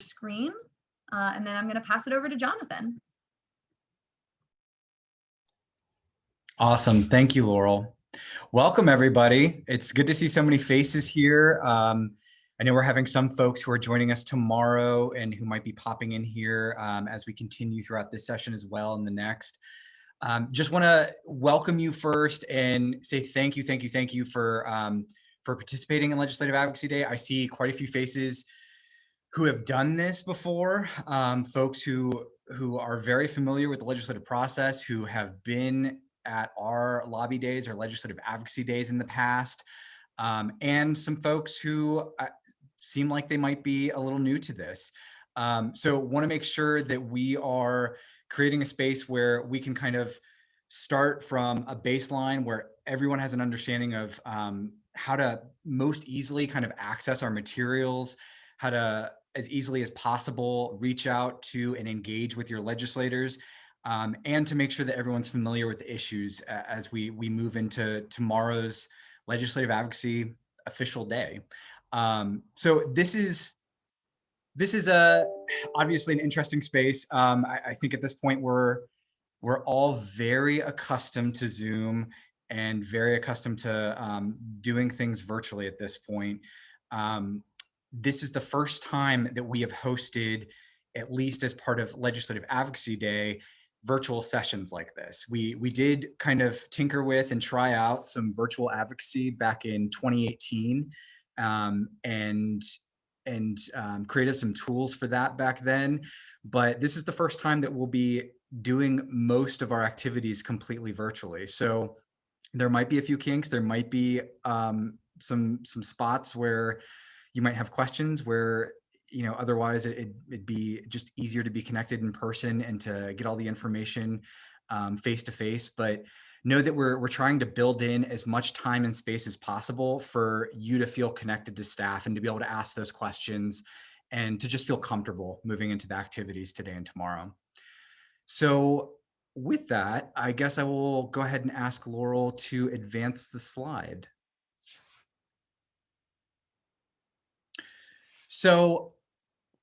screen, and then I'm going to pass it over to Jonathan. Awesome. Thank you, Laurel. Welcome, everybody. It's good to see so many faces here. I know we're having some folks who are joining us tomorrow and who might be popping in here as we continue throughout this session as well and the next. Just want to welcome you first and say thank you for participating in Legislative Advocacy Day. I see quite a few faces who have done this before, folks who are very familiar with the legislative process, who have been at our lobby days or legislative advocacy days in the past, and some folks who seem like they might be a little new to this. So want to make sure that we are creating a space where we can kind of start from a baseline where everyone has an understanding of how to most easily kind of access our materials, how to, as easily as possible, reach out to and engage with your legislators, and to make sure that everyone's familiar with the issues as we move into tomorrow's legislative advocacy official day. So this is obviously an interesting space. I think at this point we're all very accustomed to Zoom and very accustomed to doing things virtually at this point. This is the first time that we have hosted, at least as part of Legislative Advocacy Day, virtual sessions like this. We did kind of tinker with and try out some virtual advocacy back in 2018 and created some tools for that back then. But this is the first time that we'll be doing most of our activities completely virtually. So there might be a few kinks. There might be some spots where you might have questions where, you know, otherwise it'd be just easier to be connected in person and to get all the information face to face. But know that we're trying to build in as much time and space as possible for you to feel connected to staff and to be able to ask those questions and to just feel comfortable moving into the activities today and tomorrow. So with that, I guess I will go ahead and ask Laurel to advance the slide. So,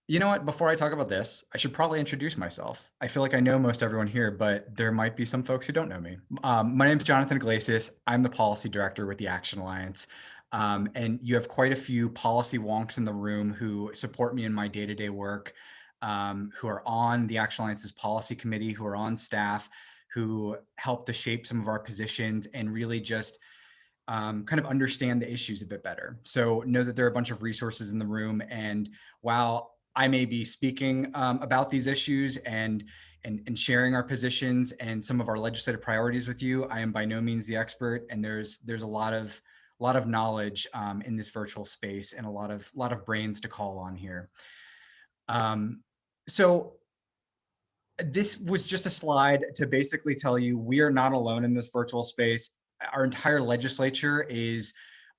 you know what, before I talk about this, I should probably introduce myself. I feel like I know most everyone here, but there might be some folks who don't know me. My name is Jonathan Iglesias. I'm the policy director with the Action Alliance. And you have quite a few policy wonks in the room who support me in my day-to-day work, who are on the Action Alliance's policy committee, who are on staff, who help to shape some of our positions and really just kind of understand the issues a bit better. So know that there are a bunch of resources in the room. And while I may be speaking about these issues and sharing our positions and some of our legislative priorities with you, I am by no means the expert. And there's a lot of knowledge in this virtual space and a lot of brains to call on here. So this was just a slide to basically tell you we are not alone in this virtual space. Our entire legislature is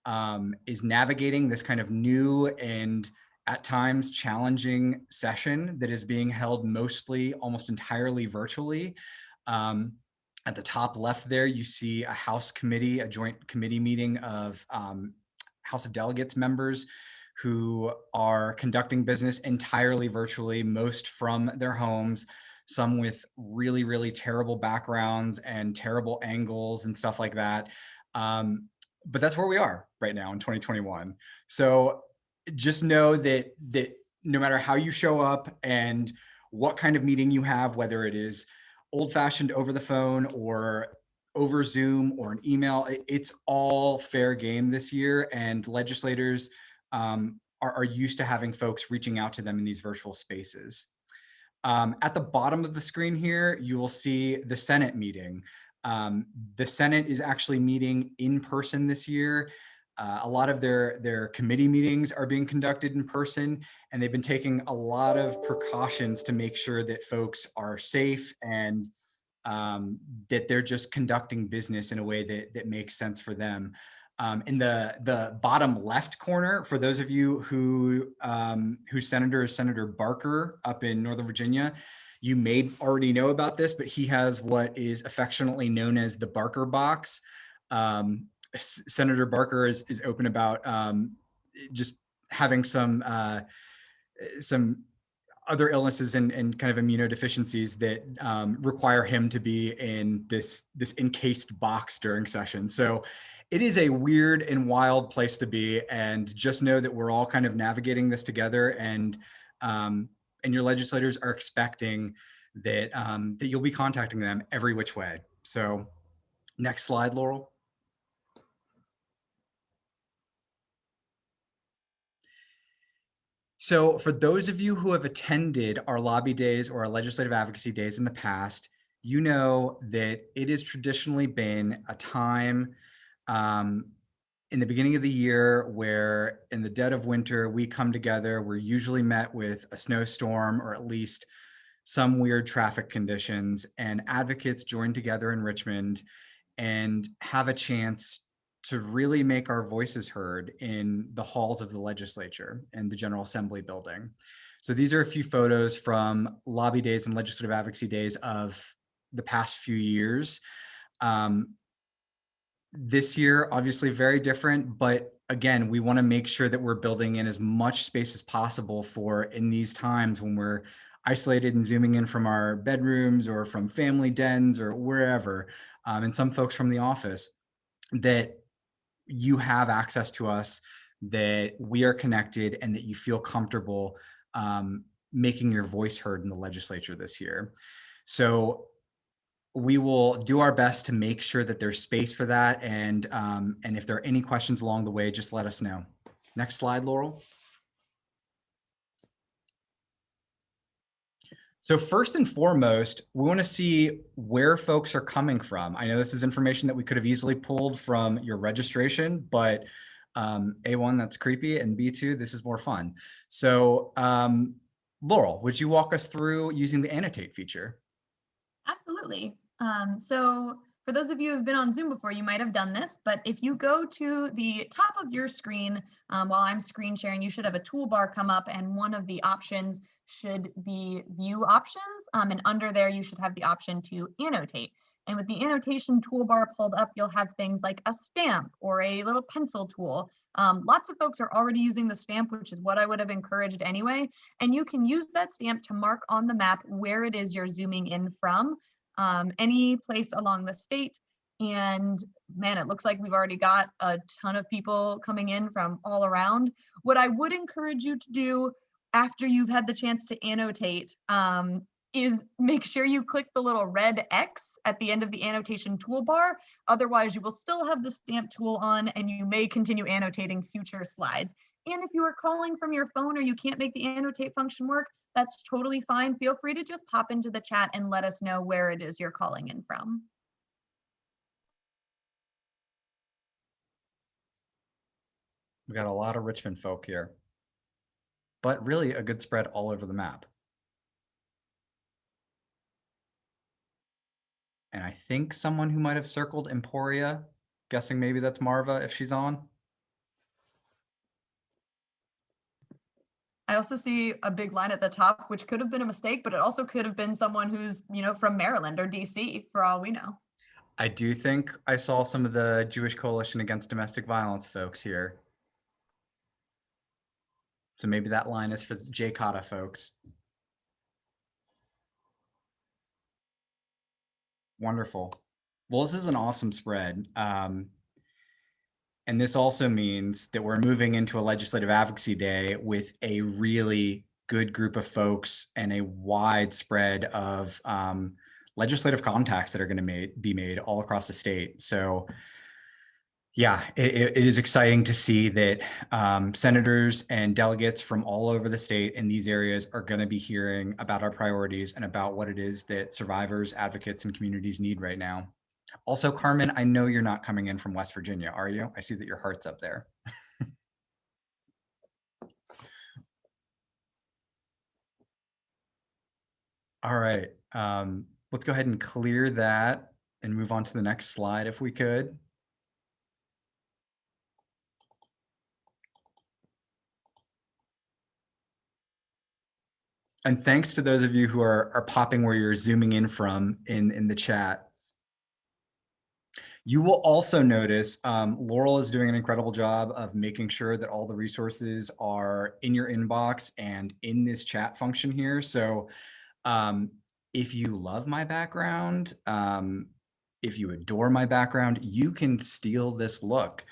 navigating this kind of new and at times challenging session that is being held mostly, almost entirely virtually. At the top left there, you see a House committee, a joint committee meeting of House of Delegates members who are conducting business entirely virtually, most from their homes, some with really, really terrible backgrounds and terrible angles and stuff like that. But that's where we are right now in 2021. So just know that no matter how you show up and what kind of meeting you have, whether it is old-fashioned over the phone or over Zoom or an email, it's all fair game this year. And legislators are used to having folks reaching out to them in these virtual spaces. At the bottom of the screen here, you will see the Senate meeting. The Senate is actually meeting in person this year. A lot of their committee meetings are being conducted in person, and they've been taking a lot of precautions to make sure that folks are safe and that they're just conducting business in a way that makes sense for them. In the bottom left corner, for those of you whose senator is Senator Barker up in Northern Virginia, you may already know about this, but he has what is affectionately known as the Barker box. Senator Barker is open about just having some other illnesses and kind of immunodeficiencies that require him to be in this encased box during sessions. So it is a weird and wild place to be, and just know that we're all kind of navigating this together, and your legislators are expecting that that you'll be contacting them every which way. So next slide, Laurel. So for those of you who have attended our lobby days or our legislative advocacy days in the past, you know that it has traditionally been a time in the beginning of the year where in the dead of winter, we come together. We're usually met with a snowstorm or at least some weird traffic conditions, and advocates join together in Richmond and have a chance to really make our voices heard in the halls of the legislature and the General Assembly building. So these are a few photos from lobby days and legislative advocacy days of the past few years. This year, obviously very different, but again, we want to make sure that we're building in as much space as possible for in these times when we're isolated and zooming in from our bedrooms or from family dens or wherever, and some folks from the office, that you have access to us, that we are connected, and that you feel comfortable making your voice heard in the legislature this year. So we will do our best to make sure that there's space for that. And if there are any questions along the way, just let us know. Next slide, Laurel. So first and foremost, we want to see where folks are coming from. I know this is information that we could have easily pulled from your registration, but A1, that's creepy, and B2, this is more fun. So Laurel, would you walk us through using the annotate feature? Absolutely. So for those of you who have been on Zoom before, you might have done this, but if you go to the top of your screen, while I'm screen sharing, you should have a toolbar come up, and one of the options should be view options. And under there, you should have the option to annotate. And with the annotation toolbar pulled up, you'll have things like a stamp or a little pencil tool. Lots of folks are already using the stamp, which is what I would have encouraged anyway. And you can use that stamp to mark on the map where it is you're zooming in from, any place along the state. And man, it looks like we've already got a ton of people coming in from all around. What I would encourage you to do after you've had the chance to annotate is make sure you click the little red X at the end of the annotation toolbar. Otherwise, you will still have the stamp tool on, and you may continue annotating future slides. And if you are calling from your phone or you can't make the annotate function work, that's totally fine. Feel free to just pop into the chat and let us know where it is you're calling in from. We got a lot of Richmond folk here, but really a good spread all over the map. And I think someone who might have circled Emporia, guessing maybe that's Marva if she's on. I also see a big line at the top, which could have been a mistake, but it also could have been someone who's, from Maryland or DC, for all we know. I do think I saw some of the Jewish Coalition Against Domestic Violence folks here. So maybe that line is for the J Cotta folks. Wonderful. Well, this is an awesome spread. And this also means that we're moving into a legislative advocacy day with a really good group of folks and a wide spread of legislative contacts that are going to be made all across the state. So yeah, it is exciting to see that senators and delegates from all over the state in these areas are going to be hearing about our priorities and about what it is that survivors, advocates, and communities need right now. Also, Carmen, I know you're not coming in from West Virginia, are you? I see that your heart's up there. All right, let's go ahead and clear that and move on to the next slide if we could. And thanks to those of you who are popping where you're zooming in from in the chat. You will also notice Laurel is doing an incredible job of making sure that all the resources are in your inbox and in this chat function here. So um, if you love my background, if you adore my background, you can steal this look.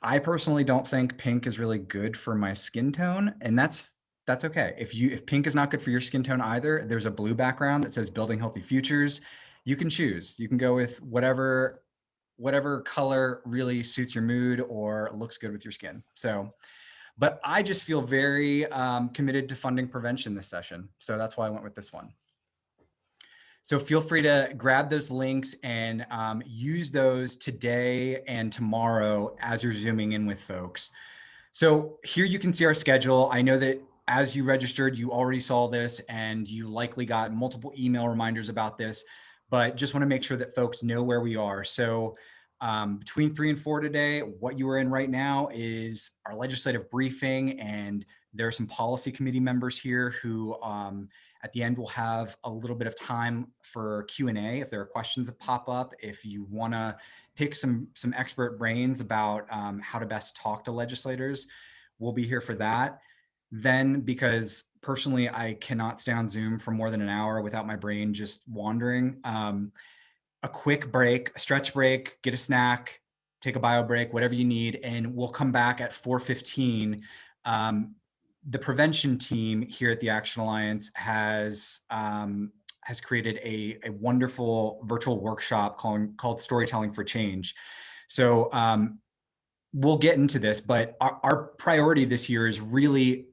I personally don't think pink is really good for my skin tone, and that's okay. If pink is not good for your skin tone either, there's a blue background that says building healthy futures. You can choose. You can go with whatever color really suits your mood or looks good with your skin. So, but I just feel very committed to funding prevention this session. So that's why I went with this one. So feel free to grab those links and use those today and tomorrow as you're Zooming in with folks. So here you can see our schedule. I know that as you registered, you already saw this and you likely got multiple email reminders about this, but just want to make sure that folks know where we are. So between 3 and 4 today, what you are in right now is our legislative briefing, and there are some policy committee members here who at the end we'll have a little bit of time for Q&A if there are questions that pop up. If you want to pick some expert brains about how to best talk to legislators, we'll be here for that. Then, because personally I cannot stay on Zoom for more than an hour without my brain just wandering, a quick break, a stretch break, get a snack, take a bio break, whatever you need, and we'll come back at 4:15. The prevention team here at the Action Alliance has created a wonderful virtual workshop called Storytelling for Change. So we'll get into this, but our priority this year is really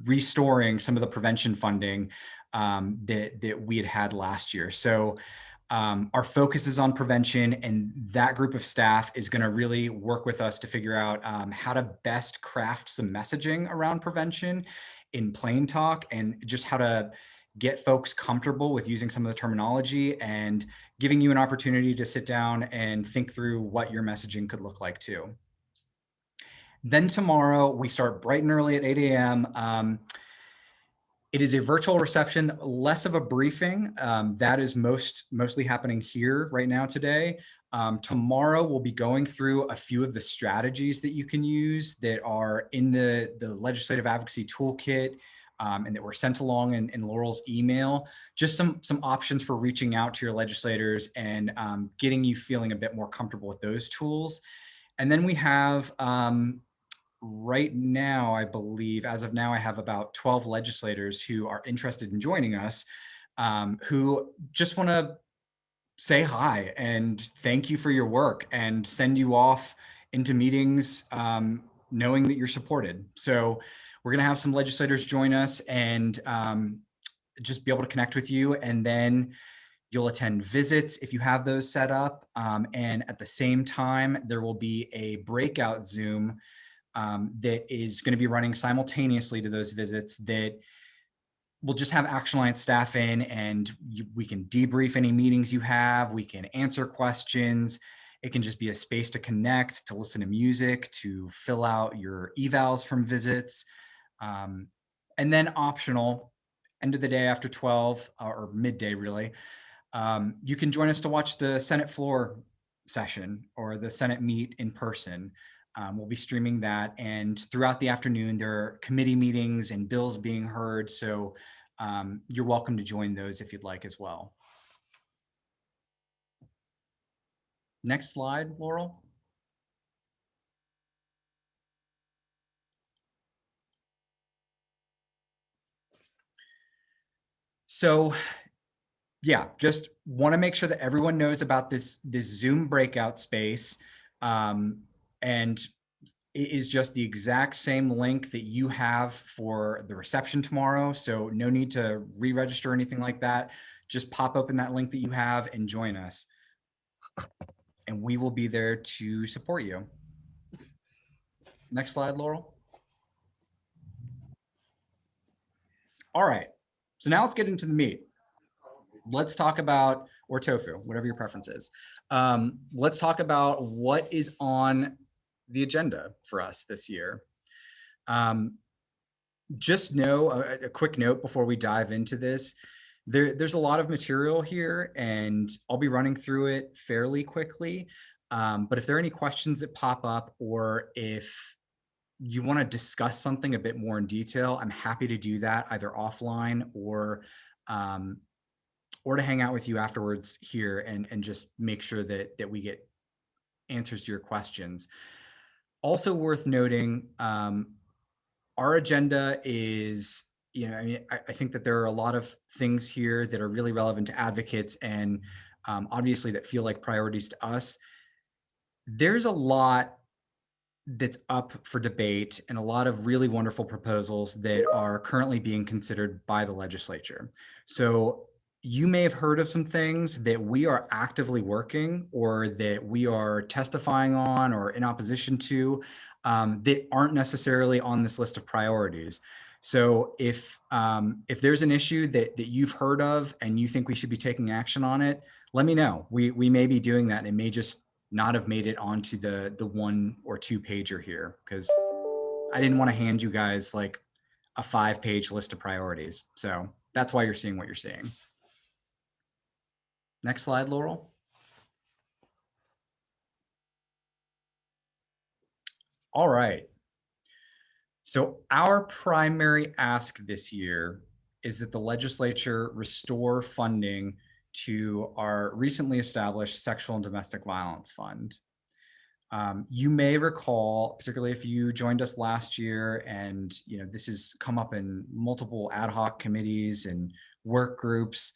restoring some of the prevention funding that we had last year. So our focus is on prevention, and that group of staff is going to really work with us to figure out how to best craft some messaging around prevention in plain talk, and just how to get folks comfortable with using some of the terminology, and giving you an opportunity to sit down and think through what your messaging could look like too. Then tomorrow we start bright and early at 8 a.m. It is a virtual reception, less of a briefing. That is mostly happening here right now today. Tomorrow we'll be going through a few of the strategies that you can use that are in the legislative advocacy toolkit, and that were sent along in Laurel's email. Just some options for reaching out to your legislators and getting you feeling a bit more comfortable with those tools. And then we have right now, I believe, as of now, I have about 12 legislators who are interested in joining us, who just want to say hi and thank you for your work and send you off into meetings knowing that you're supported. So we're going to have some legislators join us and just be able to connect with you. And then you'll attend visits if you have those set up. And at the same time, there will be a breakout Zoom that is going to be running simultaneously to those visits, that we'll just have Action Alliance staff in, and we can debrief any meetings you have. We can answer questions. It can just be a space to connect, to listen to music, to fill out your evals from visits. And then optional, end of the day after 12 or midday really, you can join us to watch the Senate floor session or the Senate meet in person. We'll be streaming that, and throughout the afternoon there are committee meetings and bills being heard, so you're welcome to join those if you'd like as well. Next slide, Laurel. So yeah, just want to make sure that everyone knows about this Zoom breakout space, and it is just the exact same link that you have for the reception tomorrow. So no need to re-register or anything like that. Just pop open that link that you have and join us. And we will be there to support you. Next slide, Laurel. All right, so now let's get into the meat. Let's talk about, or tofu, whatever your preference is. Let's talk about what is on the agenda for us this year. Just know a quick note before we dive into this. There's a lot of material here, and I'll be running through it fairly quickly. But if there are any questions that pop up, or if you want to discuss something a bit more in detail, I'm happy to do that either offline um, or to hang out with you afterwards here and just make sure that we get answers to your questions. Also worth noting, our agenda is, I mean, I think that there are a lot of things here that are really relevant to advocates and obviously that feel like priorities to us. There's a lot that's up for debate and a lot of really wonderful proposals that are currently being considered by the legislature. So you may have heard of some things that we are actively working or that we are testifying on or in opposition to that aren't necessarily on this list of priorities. So if there's an issue that you've heard of and you think we should be taking action on it, let me know. We may be doing that, and it may just not have made it onto the 1 or 2 pager here, because I didn't want to hand you guys like a 5-page list of priorities. So that's why you're seeing what you're seeing. Next slide, Laurel. All right. So our primary ask this year is that the legislature restore funding to our recently established Sexual and Domestic Violence Fund. You may recall, particularly if you joined us last year, and this has come up in multiple ad hoc committees and work groups.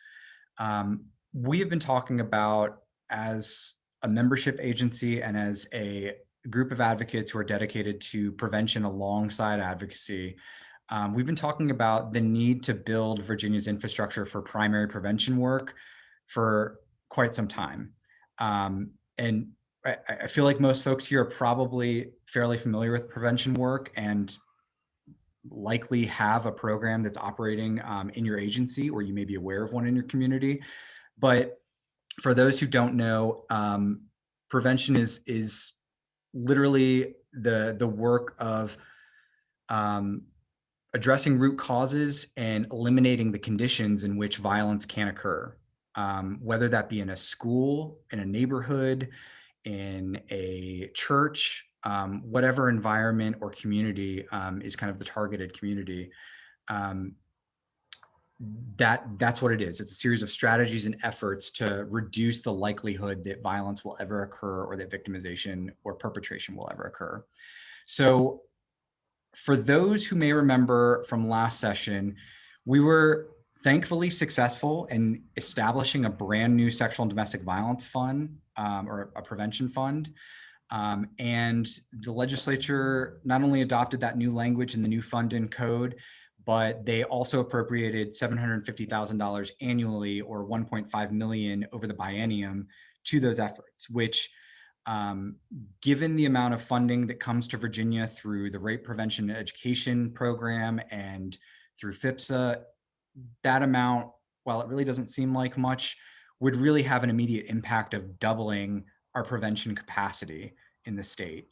We have been talking about, as a membership agency and as a group of advocates who are dedicated to prevention alongside advocacy, we've been talking about the need to build Virginia's infrastructure for primary prevention work for quite some time. And I feel like most folks here are probably fairly familiar with prevention work and likely have a program that's operating in your agency, or you may be aware of one in your community. But for those who don't know, prevention is literally the work of addressing root causes and eliminating the conditions in which violence can occur, whether that be in a school, in a neighborhood, in a church, whatever environment or community is kind of the targeted community. That's what it is. It's a series of strategies and efforts to reduce the likelihood that violence will ever occur, or that victimization or perpetration will ever occur. So for those who may remember from last session, we were thankfully successful in establishing a brand new sexual and domestic violence fund, or a prevention fund. And the legislature not only adopted that new language in the new fund and code, but they also appropriated $750,000 annually, or $1.5 million over the biennium, to those efforts, which, given the amount of funding that comes to Virginia through the Rape Prevention Education Program and through FIPSA, that amount, while it really doesn't seem like much, would really have an immediate impact of doubling our prevention capacity in the state.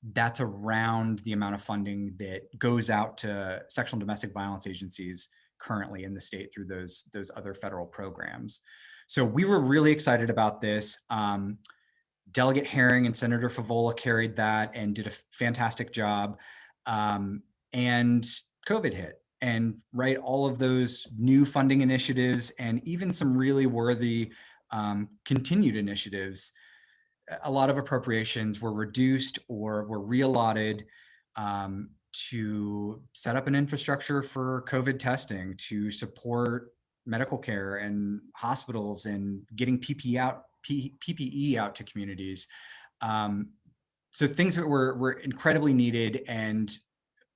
That's around the amount of funding that goes out to sexual and domestic violence agencies currently in the state through those other federal programs. So we were really excited about this. Delegate Herring and Senator Favola carried that and did a fantastic job. And COVID hit. And right, all of those new funding initiatives and even some really worthy continued initiatives, a lot of appropriations were reduced or were reallotted to set up an infrastructure for COVID testing, to support medical care and hospitals, and getting PPE out to communities. So things that were incredibly needed and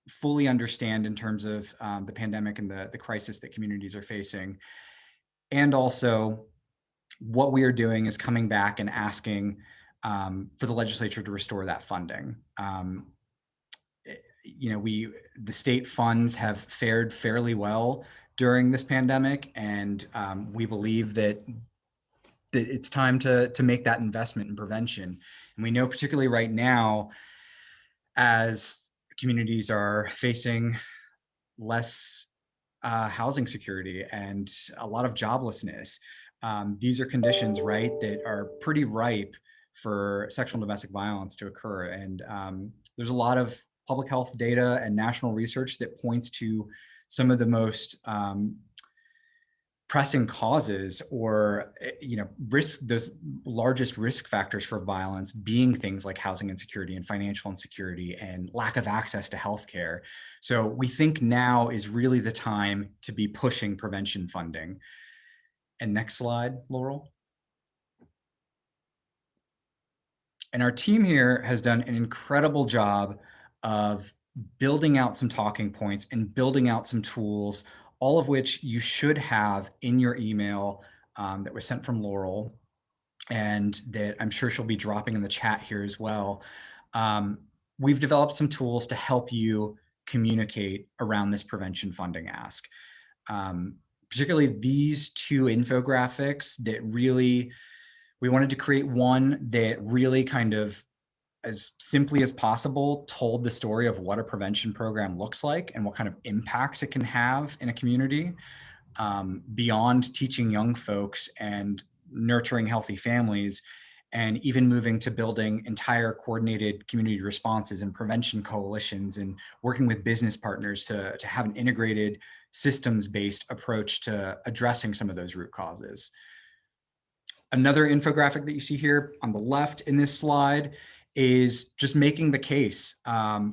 fully understand in terms of the pandemic and the crisis that communities are facing. And also, what we are doing is coming back and asking for the legislature to restore that funding. The state funds have fared fairly well during this pandemic, and we believe that it's time to make that investment in prevention. And we know, particularly right now, as communities are facing less housing security and a lot of joblessness. These are conditions, right, that are pretty ripe for sexual and domestic violence to occur. And there's a lot of public health data and national research that points to some of the most pressing causes or risk, those largest risk factors for violence being things like housing insecurity and financial insecurity and lack of access to healthcare. So we think now is really the time to be pushing prevention funding. And next slide, Laurel. And our team here has done an incredible job of building out some talking points and building out some tools, all of which you should have in your email that was sent from Laurel, and that I'm sure she'll be dropping in the chat here as well. We've developed some tools to help you communicate around this prevention funding ask. Particularly these two infographics that really, we wanted to create one that really kind of, as simply as possible, told the story of what a prevention program looks like and what kind of impacts it can have in a community, beyond teaching young folks and nurturing healthy families, and even moving to building entire coordinated community responses and prevention coalitions and working with business partners to have an integrated systems-based approach to addressing some of those root causes. Another infographic that you see here on the left in this slide is just making the case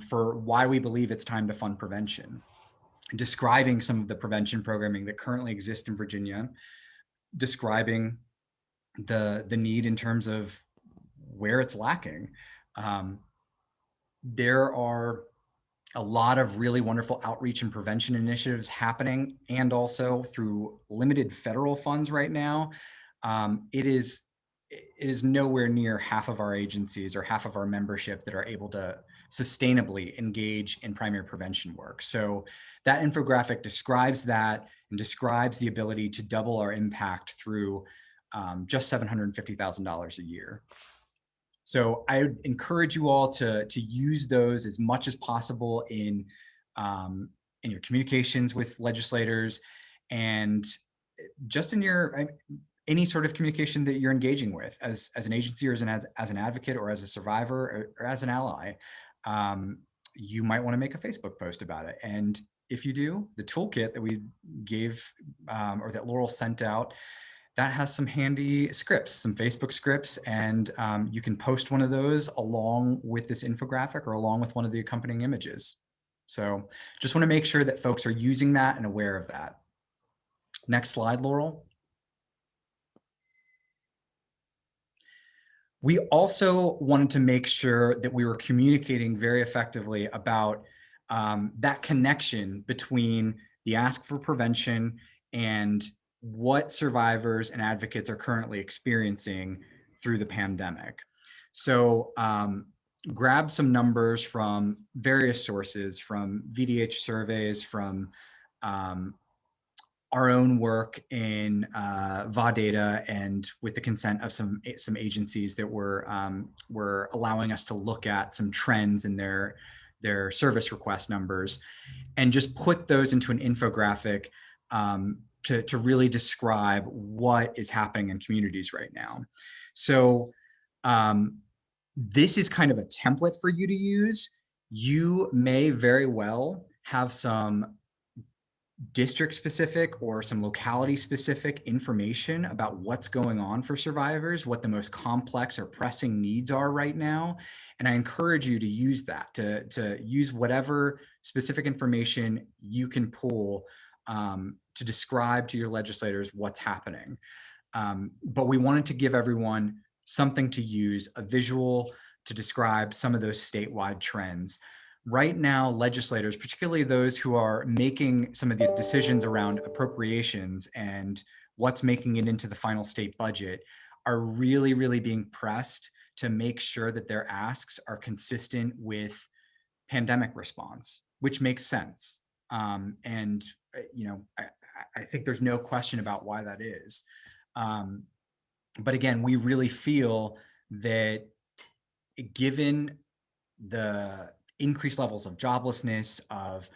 for why we believe it's time to fund prevention, describing some of the prevention programming that currently exists in Virginia, describing the need in terms of where it's lacking. There are a lot of really wonderful outreach and prevention initiatives happening, and also through limited federal funds right now. It is nowhere near half of our agencies or half of our membership that are able to sustainably engage in primary prevention work. So that infographic describes that and describes the ability to double our impact through just $750,000 a year. So I would encourage you all to use those as much as possible in your communications with legislators, and just in your any sort of communication that you're engaging with as an agency, or as an advocate, or as a survivor, or as an ally. You might want to make a Facebook post about it. And if you do, the toolkit that we gave or that Laurel sent out, that has some handy scripts, some Facebook scripts, and you can post one of those along with this infographic or along with one of the accompanying images. So just want to make sure that folks are using that and aware of that. Next slide, Laurel. We also wanted to make sure that we were communicating very effectively about that connection between the ask for prevention and what survivors and advocates are currently experiencing through the pandemic. So grab some numbers from various sources, from VDH surveys, from our own work in VA data, and with the consent of some agencies that were allowing us to look at some trends in their service request numbers, and just put those into an infographic to really describe what is happening in communities right now. So this is kind of a template for you to use. You may very well have some district specific or some locality specific information about what's going on for survivors, what the most complex or pressing needs are right now. And I encourage you to use that, to use whatever specific information you can pull to describe to your legislators what's happening. But we wanted to give everyone something to use, a visual to describe some of those statewide trends. Right now, legislators, particularly those who are making some of the decisions around appropriations and what's making it into the final state budget, are really, really being pressed to make sure that their asks are consistent with pandemic response, which makes sense. And I think there's no question about why that is. But again, we really feel that given the increased levels of joblessness, of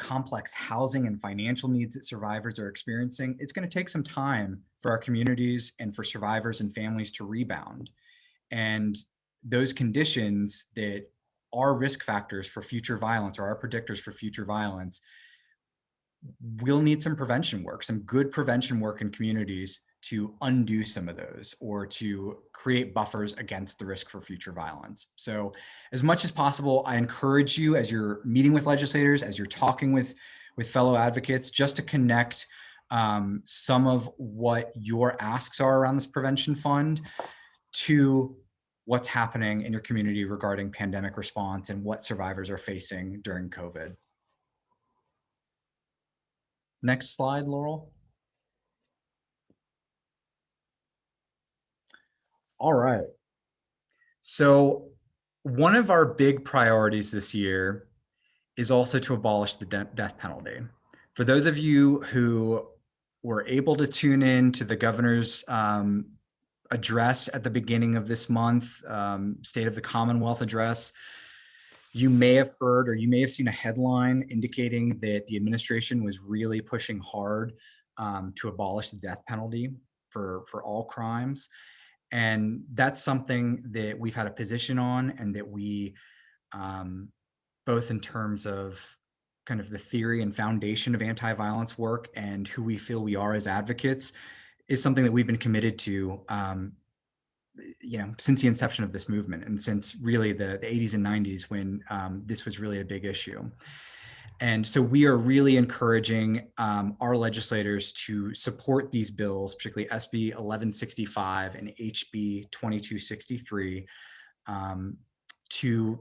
complex housing and financial needs that survivors are experiencing, it's going to take some time for our communities and for survivors and families to rebound. And those conditions that are risk factors for future violence or are predictors for future violence we'll need some prevention work, some good prevention work in communities to undo some of those or to create buffers against the risk for future violence. So as much as possible, I encourage you as you're meeting with legislators, as you're talking with fellow advocates, just to connect some of what your asks are around this prevention fund to what's happening in your community regarding pandemic response and what survivors are facing during COVID. Next slide, Laurel. All right. So one of our big priorities this year is also to abolish the death penalty. For those of you who were able to tune in to the governor's address at the beginning of this month, State of the Commonwealth address, you may have heard or you may have seen a headline indicating that the administration was really pushing hard to abolish the death penalty for all crimes. And that's something that we've had a position on and that we, both in terms of kind of the theory and foundation of anti-violence work and who we feel we are as advocates, is something that we've been committed to since the inception of this movement and since really the 80s and 90s when this was really a big issue. And so we are really encouraging our legislators to support these bills, particularly SB 1165 and HB 2263, to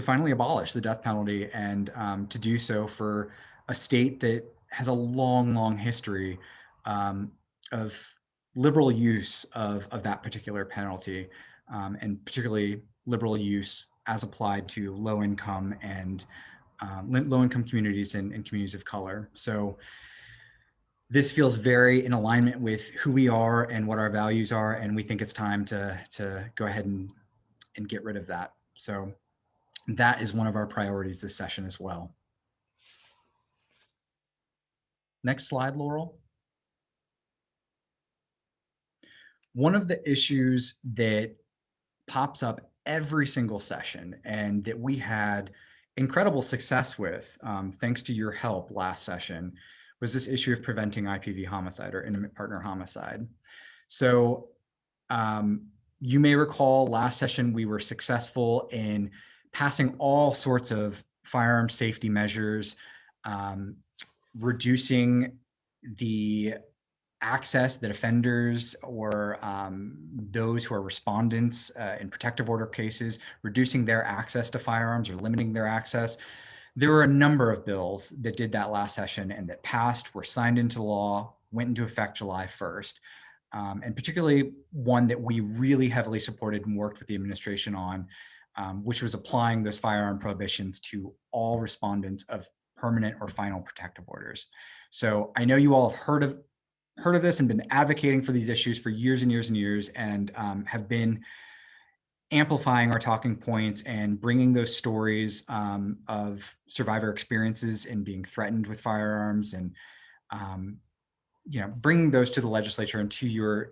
finally abolish the death penalty and to do so for a state that has a long, long history of liberal use of that particular penalty, and particularly liberal use as applied to low-income and low-income communities and communities of color. So this feels very in alignment with who we are and what our values are, and we think it's time to go ahead and get rid of that. So that is one of our priorities this session as well. Next slide, Laurel. One of the issues that pops up every single session and that we had incredible success with, thanks to your help last session, was this issue of preventing IPV homicide or intimate partner homicide. So you may recall last session we were successful in passing all sorts of firearm safety measures, reducing the access that offenders or those who are respondents in protective order cases, reducing their access to firearms or limiting their access. There were a number of bills that did that last session and that passed, were signed into law, went into effect July 1st. And particularly one that we really heavily supported and worked with the administration on, which was applying those firearm prohibitions to all respondents of permanent or final protective orders. So I know you all have heard of this and been advocating for these issues for years and years and years, and have been amplifying our talking points and bringing those stories of survivor experiences and being threatened with firearms, and bringing those to the legislature and to your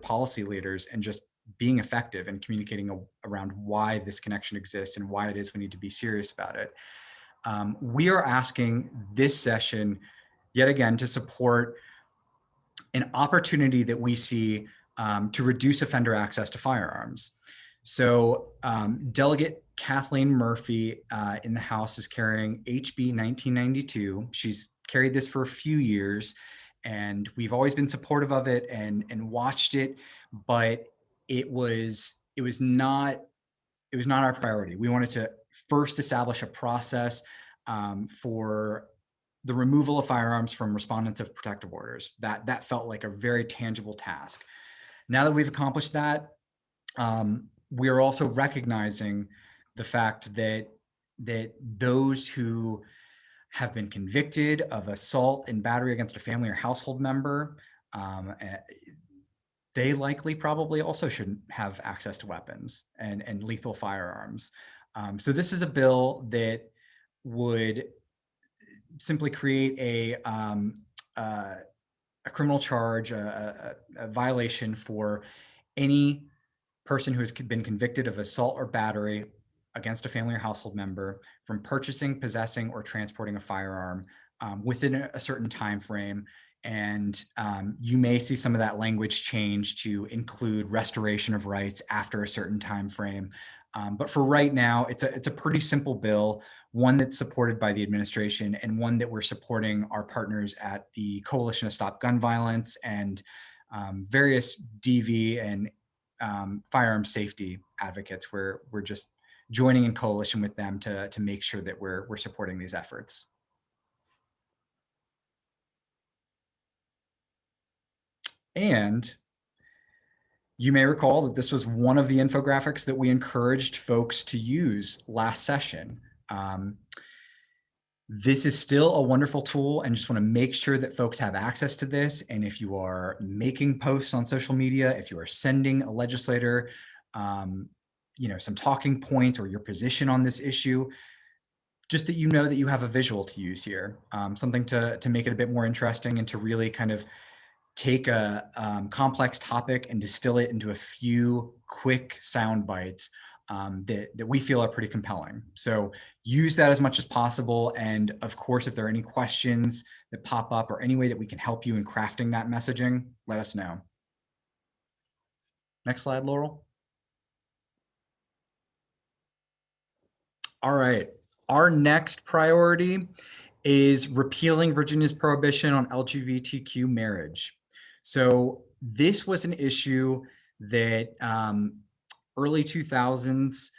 policy leaders, and just being effective and communicating around why this connection exists and why it is we need to be serious about it. We are asking this session yet again to support an opportunity that we see to reduce offender access to firearms. So Delegate Kathleen Murphy in the House is carrying HB 1992. She's carried this for a few years, and we've always been supportive of it and watched it, but it was not our priority. We wanted to first establish a process for the removal of firearms from respondents of protective orders. That felt like a very tangible task. Now that we've accomplished that, we are also recognizing the fact that those who have been convicted of assault and battery against a family or household member, they likely probably also shouldn't have access to weapons and lethal firearms. So this is a bill that would simply create a criminal charge, a violation for any person who has been convicted of assault or battery against a family or household member from purchasing, possessing, or transporting a firearm within a certain time frame. And you may see some of that language change to include restoration of rights after a certain time frame. But for right now, it's a pretty simple bill, one that's supported by the administration and one that we're supporting our partners at the Coalition to Stop Gun Violence and various DV and firearm safety advocates. We're just joining in coalition with them to make sure that we're supporting these efforts. And you may recall that this was one of the infographics that we encouraged folks to use last session. This is still a wonderful tool, and just want to make sure that folks have access to this. And if you are making posts on social media, if you are sending a legislator, some talking points or your position on this issue, just that you know that you have a visual to use here, something to make it a bit more interesting and to really kind of take a complex topic and distill it into a few quick sound bites that we feel are pretty compelling. So use that as much as possible. And of course, if there are any questions that pop up or any way that we can help you in crafting that messaging, let us know. Next slide, Laurel. All right. Our next priority is repealing Virginia's prohibition on LGBTQ marriage. So this was an issue that early 2000s,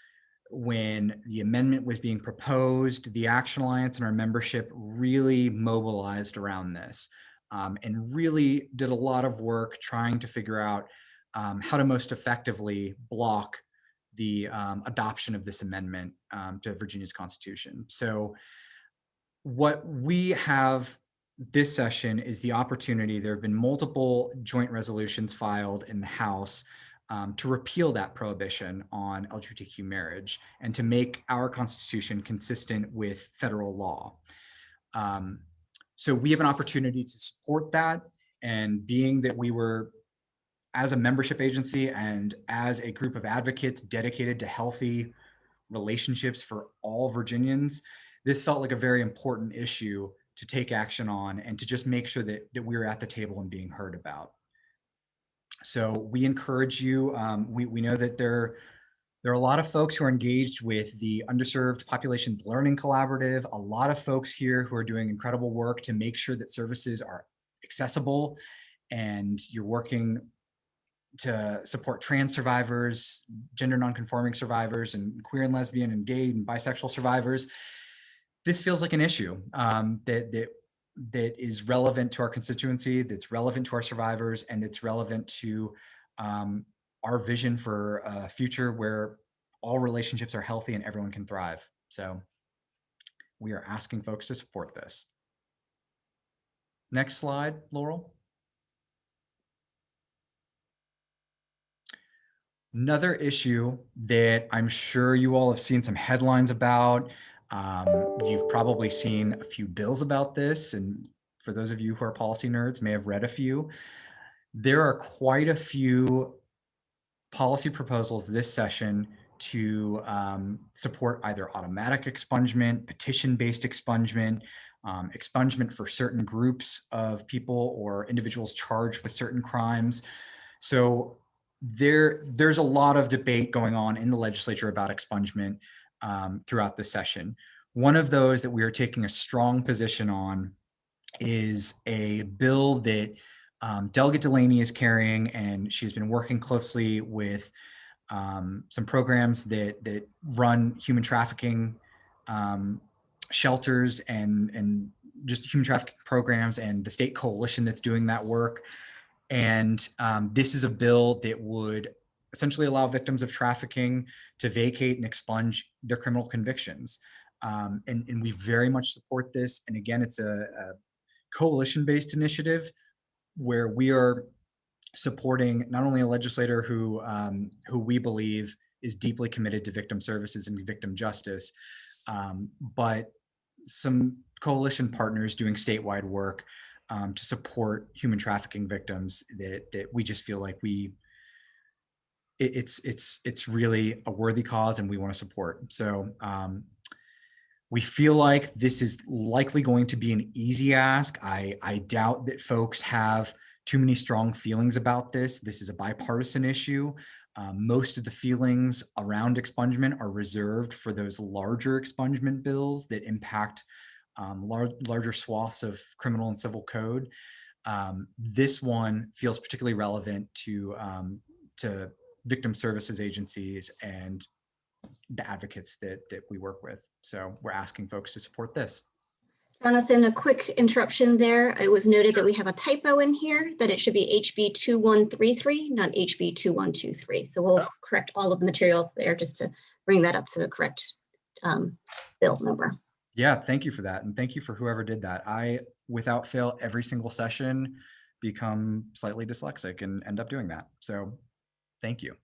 when the amendment was being proposed, the Action Alliance and our membership really mobilized around this and really did a lot of work trying to figure out how to most effectively block the adoption of this amendment to Virginia's Constitution. So what we have this session is the opportunity. There have been multiple joint resolutions filed in the House to repeal that prohibition on LGBTQ marriage and to make our Constitution consistent with federal law. So we have an opportunity to support that. And being that we were, as a membership agency and as a group of advocates dedicated to healthy relationships for all Virginians, this felt like a very important issue to take action on and to just make sure that we were at the table and being heard about. So we encourage you. We know that there are a lot of folks who are engaged with the Underserved Populations Learning Collaborative, a lot of folks here who are doing incredible work to make sure that services are accessible, and you're working to support trans survivors, gender nonconforming survivors, and queer and lesbian and gay and bisexual survivors. This feels like an issue that is relevant to our constituency, that's relevant to our survivors, and that's relevant to our vision for a future where all relationships are healthy and everyone can thrive. So we are asking folks to support this. Next slide, Laurel. Another issue that I'm sure you all have seen some headlines about. You've probably seen a few bills about this, and for those of you who are policy nerds, may have read a few. There are quite a few policy proposals this session to support either automatic expungement, petition-based expungement, expungement for certain groups of people or individuals charged with certain crimes. So there's a lot of debate going on in the legislature about expungement throughout the session. One of those that we are taking a strong position on is a bill that Delegate Delaney is carrying, and she's been working closely with some programs that run human trafficking shelters and just human trafficking programs, and the state coalition that's doing that work. And this is a bill that would essentially allow victims of trafficking to vacate and expunge their criminal convictions. And we very much support this. And again, it's a coalition-based initiative where we are supporting not only a legislator who we believe is deeply committed to victim services and victim justice, but some coalition partners doing statewide work to support human trafficking victims that we just feel like it's really a worthy cause and we want to support. So we feel like this is likely going to be an easy ask. I doubt that folks have too many strong feelings about this. This is a bipartisan issue. Most of the feelings around expungement are reserved for those larger expungement bills that impact larger swaths of criminal and civil code. This one feels particularly relevant to victim services agencies and the advocates that we work with. So we're asking folks to support this. Jonathan, a quick interruption there. It was noted that we have a typo in here, that it should be HB 2133, not HB 2123. So we'll correct all of the materials there just to bring that up to the correct bill number. Yeah, thank you for that. And thank you for whoever did that. I, without fail, every single session become slightly dyslexic and end up doing that. So thank you.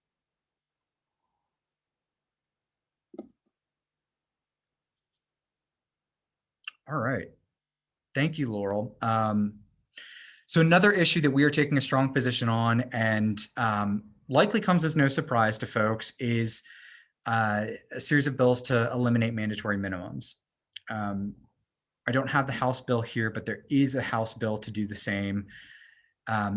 All right. Thank you, Laurel. So another issue that we are taking a strong position on and likely comes as no surprise to folks is a series of bills to eliminate mandatory minimums. I don't have the House bill here, but there is a House bill to do the same.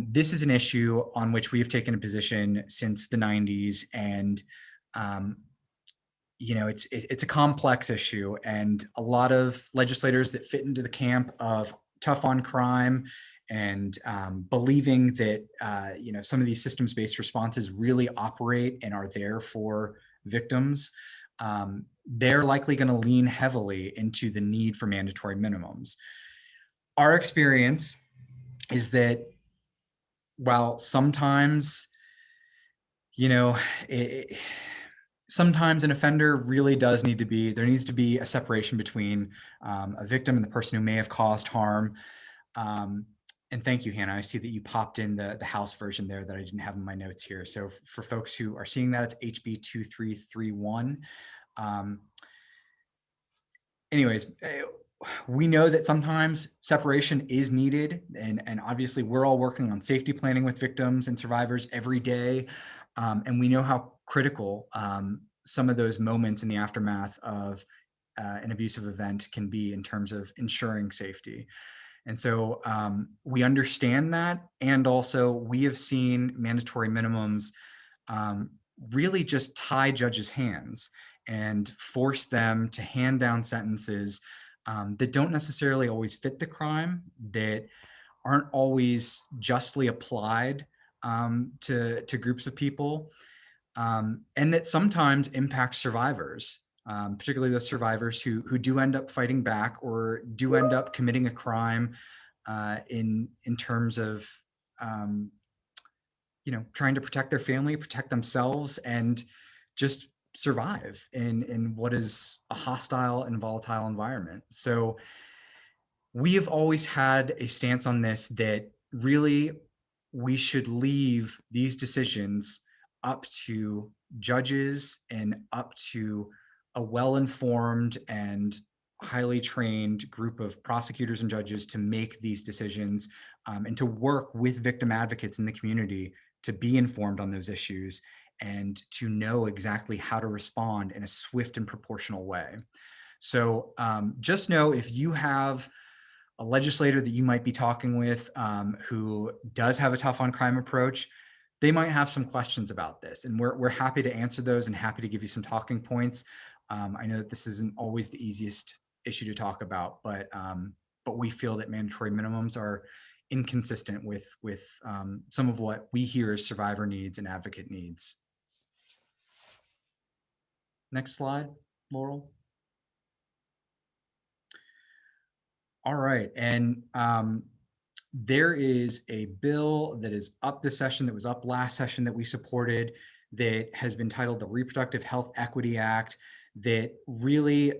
This is an issue on which we have taken a position since the 90s, and you know, it's a complex issue, and a lot of legislators that fit into the camp of tough on crime and believing that you know, some of these systems-based responses really operate and are there for victims, they're likely going to lean heavily into the need for mandatory minimums. Our experience is that while sometimes, you know, sometimes an offender really does need to be, there needs to be a separation between a victim and the person who may have caused harm. And thank you, Hannah. I see that you popped in the House version there that I didn't have in my notes here. So for folks who are seeing that, it's HB 2331. Anyways, we know that sometimes separation is needed, and obviously we're all working on safety planning with victims and survivors every day. And we know how critical some of those moments in the aftermath of an abusive event can be in terms of ensuring safety. And so we understand that. And also we have seen mandatory minimums really just tie judges' hands and force them to hand down sentences that don't necessarily always fit the crime, that aren't always justly applied to groups of people, and that sometimes impact survivors, particularly those survivors who do end up fighting back or do end up committing a crime in terms of you know, trying to protect their family, protect themselves, and just survive in what is a hostile and volatile environment. So we have always had a stance on this, that really we should leave these decisions up to judges and up to a well-informed and highly trained group of prosecutors and judges to make these decisions, and to work with victim advocates in the community to be informed on those issues and to know exactly how to respond in a swift and proportional way. So just know, if you have a legislator that you might be talking with who does have a tough on crime approach, they might have some questions about this, and we're happy to answer those and happy to give you some talking points. I know that this isn't always the easiest issue to talk about, but we feel that mandatory minimums are inconsistent with some of what we hear as survivor needs and advocate needs. Next slide, Laurel. All right, and there is a bill that is up this session, that was up last session, that we supported, that has been titled the Reproductive Health Equity Act, that really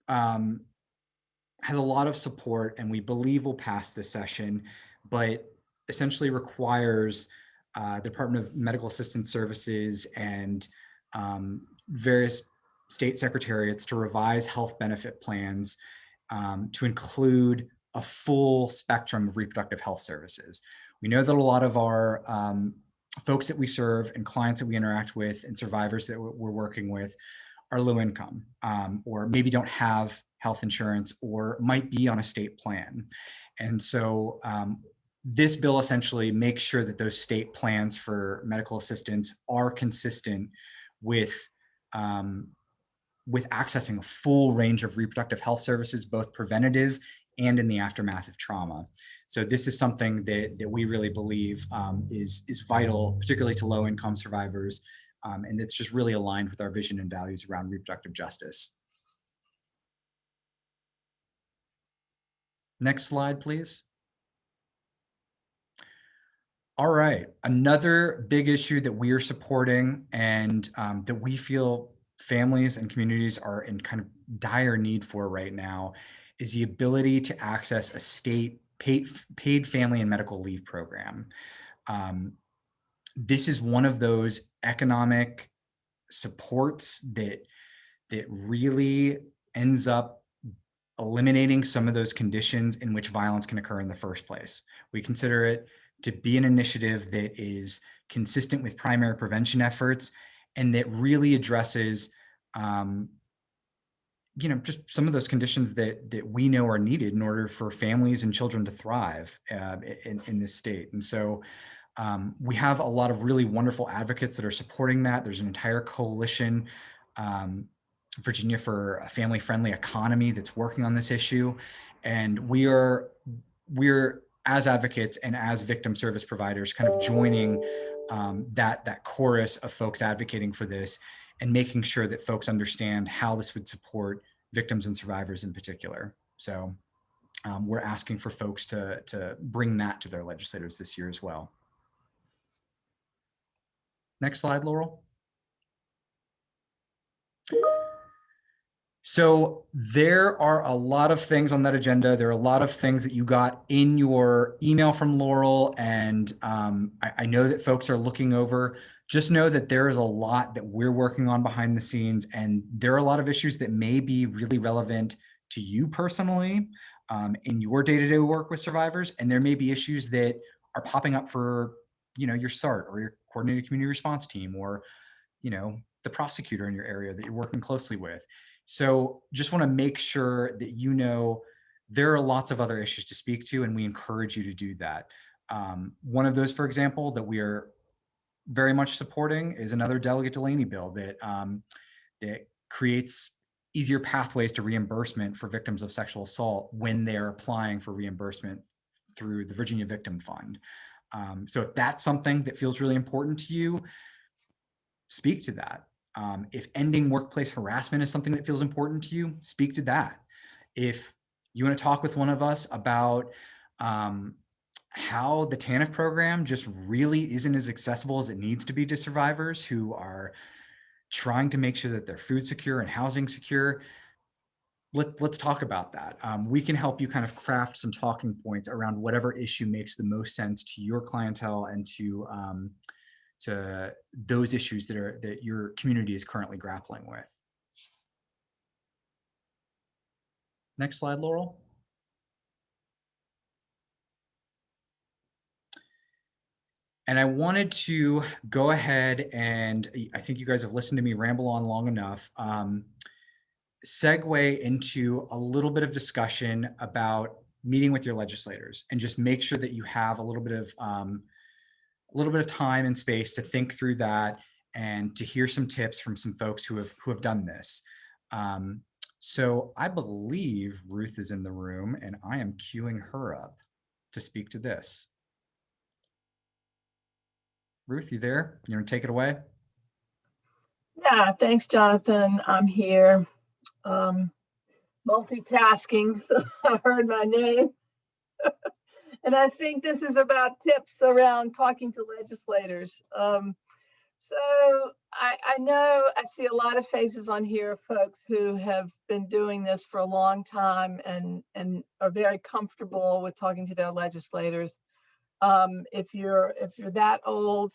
has a lot of support and we believe will pass this session, but essentially requires the Department of Medical Assistance Services and various state secretariats to revise health benefit plans to include a full spectrum of reproductive health services. We know that a lot of our folks that we serve and clients that we interact with and survivors that we're working with are low income, or maybe don't have health insurance, or might be on a state plan. And so this bill essentially makes sure that those state plans for medical assistance are consistent with accessing a full range of reproductive health services, both preventative and in the aftermath of trauma. So this is something that we really believe is vital, particularly to low-income survivors, and it's just really aligned with our vision and values around reproductive justice. Next slide, please. All right, another big issue that we are supporting and that we feel families and communities are in kind of dire need for right now is the ability to access a state paid family and medical leave program. This is one of those economic supports that really ends up eliminating some of those conditions in which violence can occur in the first place. We consider it to be an initiative that is consistent with primary prevention efforts and that really addresses just some of those conditions that we know are needed in order for families and children to thrive in this state. And so we have a lot of really wonderful advocates that are supporting that. There's an entire coalition, Virginia for a Family-Friendly Economy, that's working on this issue. And we're as advocates and as victim service providers kind of joining that chorus of folks advocating for this and making sure that folks understand how this would support victims and survivors in particular. So we're asking for folks to bring that to their legislators this year as well. Next slide, Laurel. So there are a lot of things on that agenda. There are a lot of things that you got in your email from Laurel, and I know that folks are looking over. Just know that there is a lot that we're working on behind the scenes, and there are a lot of issues that may be really relevant to you personally in your day-to-day work with survivors, and there may be issues that are popping up for your SART or your coordinated community response team, or the prosecutor in your area that you're working closely with. So just want to make sure that there are lots of other issues to speak to, and we encourage you to do that. One of those, for example, that we are very much supporting is another Delegate Delaney bill that creates easier pathways to reimbursement for victims of sexual assault when they're applying for reimbursement through the Virginia Victim Fund. So if that's something that feels really important to you, speak to that. If ending workplace harassment is something that feels important to you, speak to that. If you want to talk with one of us about how the TANF program just really isn't as accessible as it needs to be to survivors who are trying to make sure that they're food secure and housing secure, let's talk about that. We can help you kind of craft some talking points around whatever issue makes the most sense to your clientele and to those issues that your community is currently grappling with. Next slide, Laurel. And I wanted to go ahead and, I think you guys have listened to me ramble on long enough, segue into a little bit of discussion about meeting with your legislators, and just make sure that you have a little bit of time and space to think through that and to hear some tips from some folks who have done this. So I believe Ruth is in the room, and I am queuing her up to speak to this. Ruth, you there? You want to take it away? Yeah, thanks, Jonathan. I'm here. Multitasking, so I heard my name. And I think this is about tips around talking to legislators. So I know I see a lot of faces on here of folks who have been doing this for a long time and are very comfortable with talking to their legislators. If you're that old,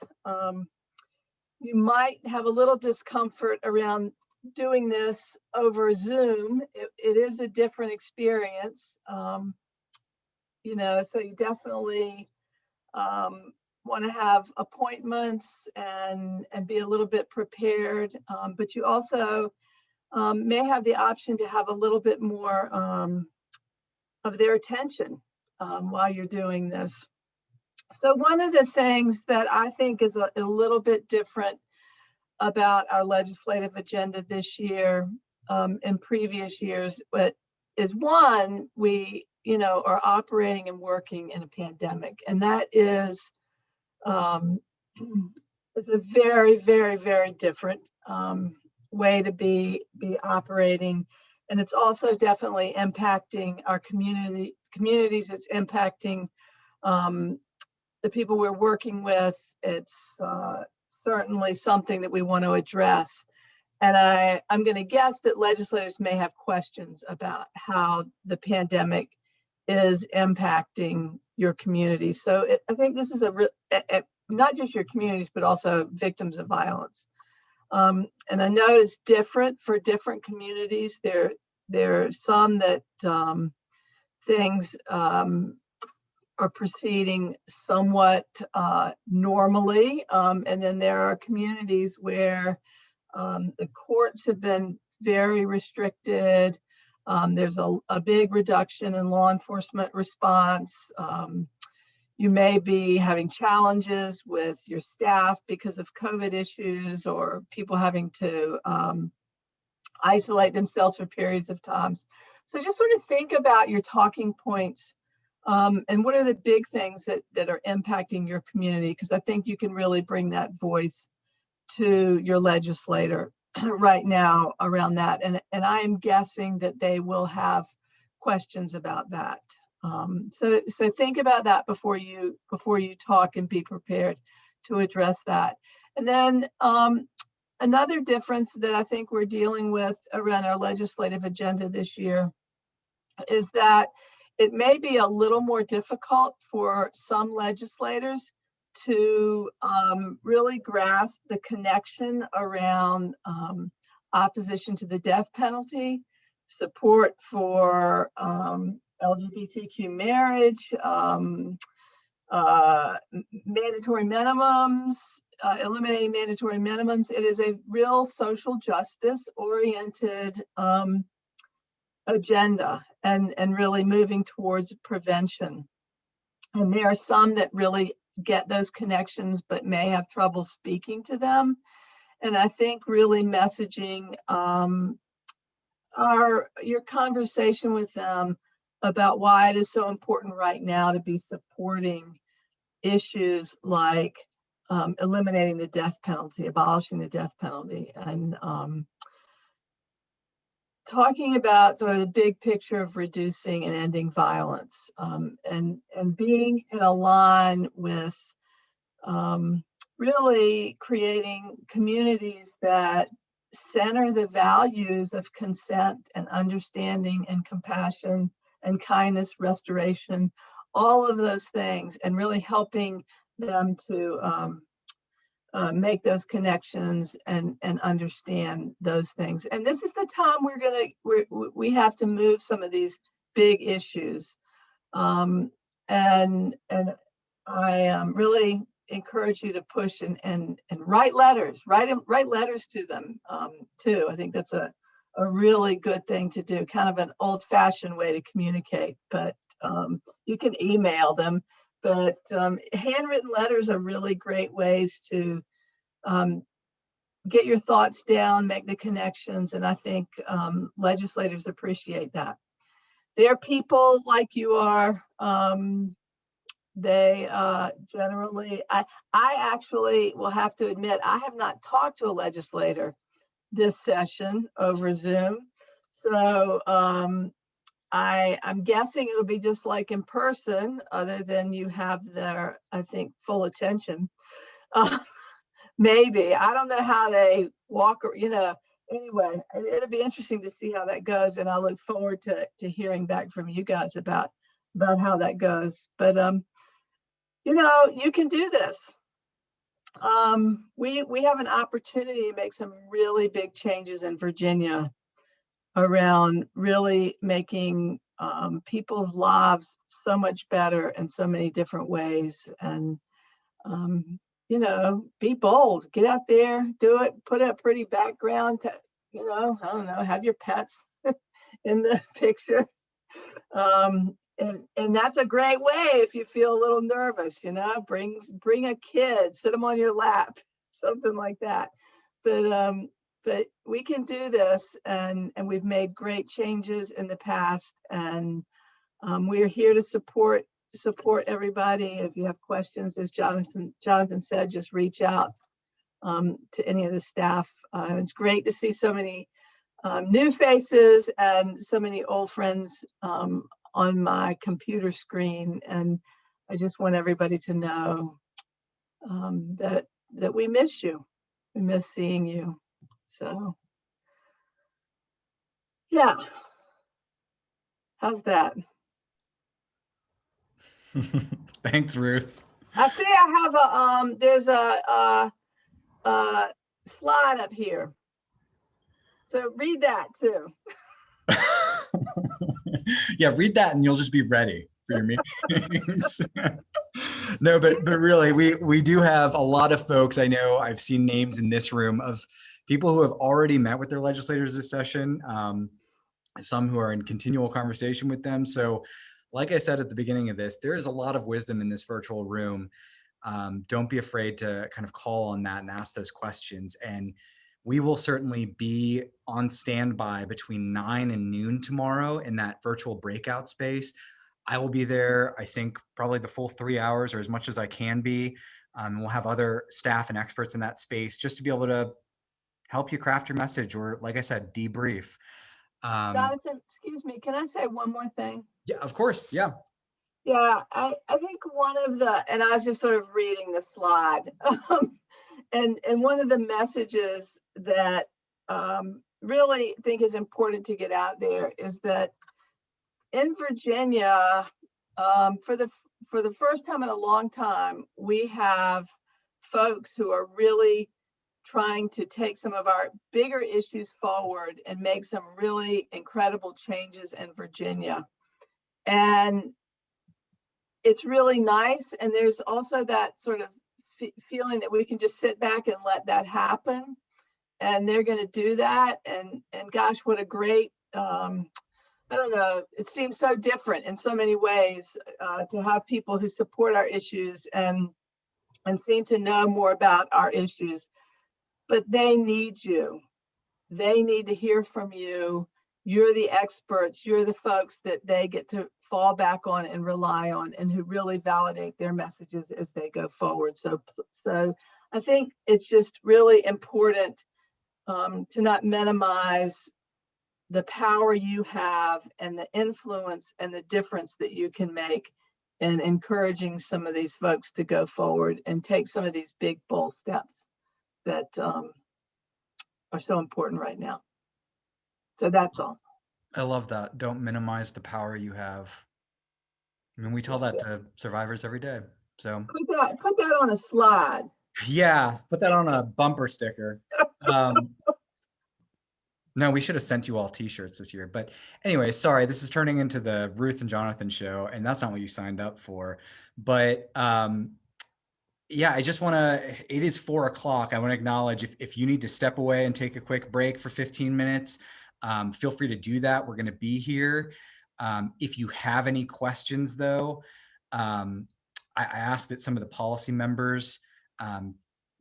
you might have a little discomfort around doing this over Zoom, it is a different experience. You know, so you definitely want to have appointments and be a little bit prepared, but you also may have the option to have a little bit more of their attention while you're doing this. So one of the things that I think is a little bit different about our legislative agenda this year in previous years, but is one, we, you know, are operating and working in a pandemic, and that is a very, very, very different way to be operating, and it's also definitely impacting our communities. It's impacting the people we're working with. It's certainly something that we want to address. And I'm going to guess that legislators may have questions about how the pandemic is impacting your community. So I think this is not just your communities, but also victims of violence. And I know it's different for different communities. There are some that things are proceeding somewhat normally. And then there are communities where the courts have been very restricted. There's a big reduction in law enforcement response. You may be having challenges with your staff because of COVID issues, or people having to isolate themselves for periods of times. So just sort of think about your talking points and what are the big things that are impacting your community, because I think you can really bring that voice to your legislator right now around that. And I am guessing that they will have questions about that. So think about that before you talk, and be prepared to address that. And then another difference that I think we're dealing with around our legislative agenda this year is that it may be a little more difficult for some legislators to really grasp the connection around opposition to the death penalty, support for LGBTQ marriage, mandatory minimums, eliminating mandatory minimums. It is a real social justice oriented agenda, and really moving towards prevention. And there are some that really get those connections but may have trouble speaking to them. And I think really messaging your conversation with them about why it is so important right now to be supporting issues like eliminating the death penalty, abolishing the death penalty, and talking about sort of the big picture of reducing and ending violence, and being in a line with really creating communities that center the values of consent and understanding and compassion and kindness, restoration, all of those things, and really helping them to make those connections and understand those things. And this is the time we have to move some of these big issues. And I really encourage you to push and write letters, write letters to them too. I think that's a really good thing to do, kind of an old-fashioned way to communicate, but you can email them. But handwritten letters are really great ways to get your thoughts down, make the connections, and I think legislators appreciate that. They're people like you are. They generally, I actually will have to admit, I have not talked to a legislator this session over Zoom. So I'm guessing it'll be just like in person, other than you have their, I think, full attention. Maybe, I don't know how they walk, anyway, it'll be interesting to see how that goes. And I look forward to hearing back from you guys about how that goes. But, you can do this. We have an opportunity to make some really big changes in Virginia around really making people's lives so much better in so many different ways. And, you know, be bold, get out there, do it, put a pretty background to, you know, I don't know, have your pets in the picture. And that's a great way if you feel a little nervous, you know, bring a kid, sit them on your lap, something like that. But we can do this, and we've made great changes in the past, and we're here to support everybody. If you have questions, as Jonathan said, just reach out to any of the staff. It's great to see so many new faces and so many old friends on my computer screen, and I just want everybody to know that we miss you. We miss seeing you. So, yeah. How's that? Thanks, Ruth. I see I have a there's a slide up here. So read that too. Yeah, read that and you'll just be ready for your meetings. No, but really, we do have a lot of folks. I know I've seen names in this room of people who have already met with their legislators this session, some who are in continual conversation with them. So like I said at the beginning of this, there is a lot of wisdom in this virtual room. Don't be afraid to kind of call on that and ask those questions. And we will certainly be on standby between 9 and noon tomorrow in that virtual breakout space. I will be there, I think, probably the full 3 hours or as much as I can be. We'll have other staff and experts in that space just to be able to help you craft your message or, like I said, debrief. Jonathan, excuse me, can I say one more thing? Yeah, of course. Yeah. Yeah, I think one of the, and I was just sort of reading the slide, and one of the messages that really think is important to get out there is that in Virginia, for the first time in a long time, we have folks who are really trying to take some of our bigger issues forward and make some really incredible changes in Virginia. And it's really nice. And there's also that sort of feeling that we can just sit back and let that happen. And they're going to do that. And gosh, what a great, I don't know, it seems so different in so many ways to have people who support our issues and seem to know more about our issues. But they need you. They need to hear from you. You're the experts. You're the folks that they get to fall back on and rely on, and who really validate their messages as they go forward. So I think it's just really important to not minimize the power you have and the influence and the difference that you can make in encouraging some of these folks to go forward and take some of these big, bold steps that are so important right now. So that's all. I love that. Don't minimize the power you have. I mean, we tell that to survivors every day. So put that on a slide. Yeah, put that on a bumper sticker. No, we should have sent you all t-shirts this year. But anyway, sorry, this is turning into the Ruth and Jonathan show, and that's not what you signed up for. But yeah, I just want to, it is 4 o'clock. I want to acknowledge if you need to step away and take a quick break for 15 minutes, feel free to do that. We're going to be here. If you have any questions, though, I asked that some of the policy members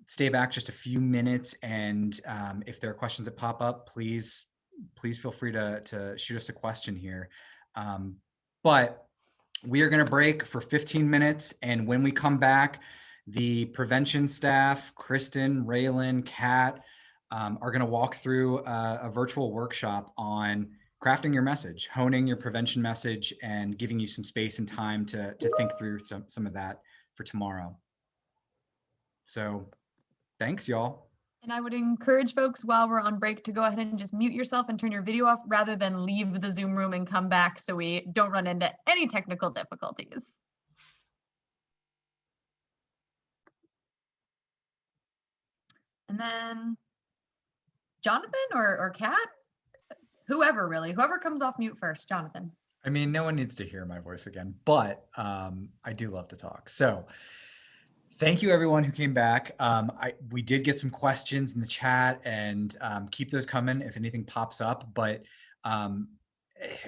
stay back just a few minutes, and if there are questions that pop up, please feel free to shoot us a question here. But we are going to break for 15 minutes, and when we come back, the prevention staff, Kristen, Raylan, Kat, are going to walk through a virtual workshop on crafting your message, honing your prevention message, and giving you some space and time to think through some of that for tomorrow. So thanks, y'all. And I would encourage folks while we're on break to go ahead and just mute yourself and turn your video off rather than leave the Zoom room and come back so we don't run into any technical difficulties. And then Jonathan or Kat, whoever really, whoever comes off mute first. Jonathan. I mean, no one needs to hear my voice again, but I do love to talk. So thank you everyone who came back. We did get some questions in the chat, and keep those coming if anything pops up, but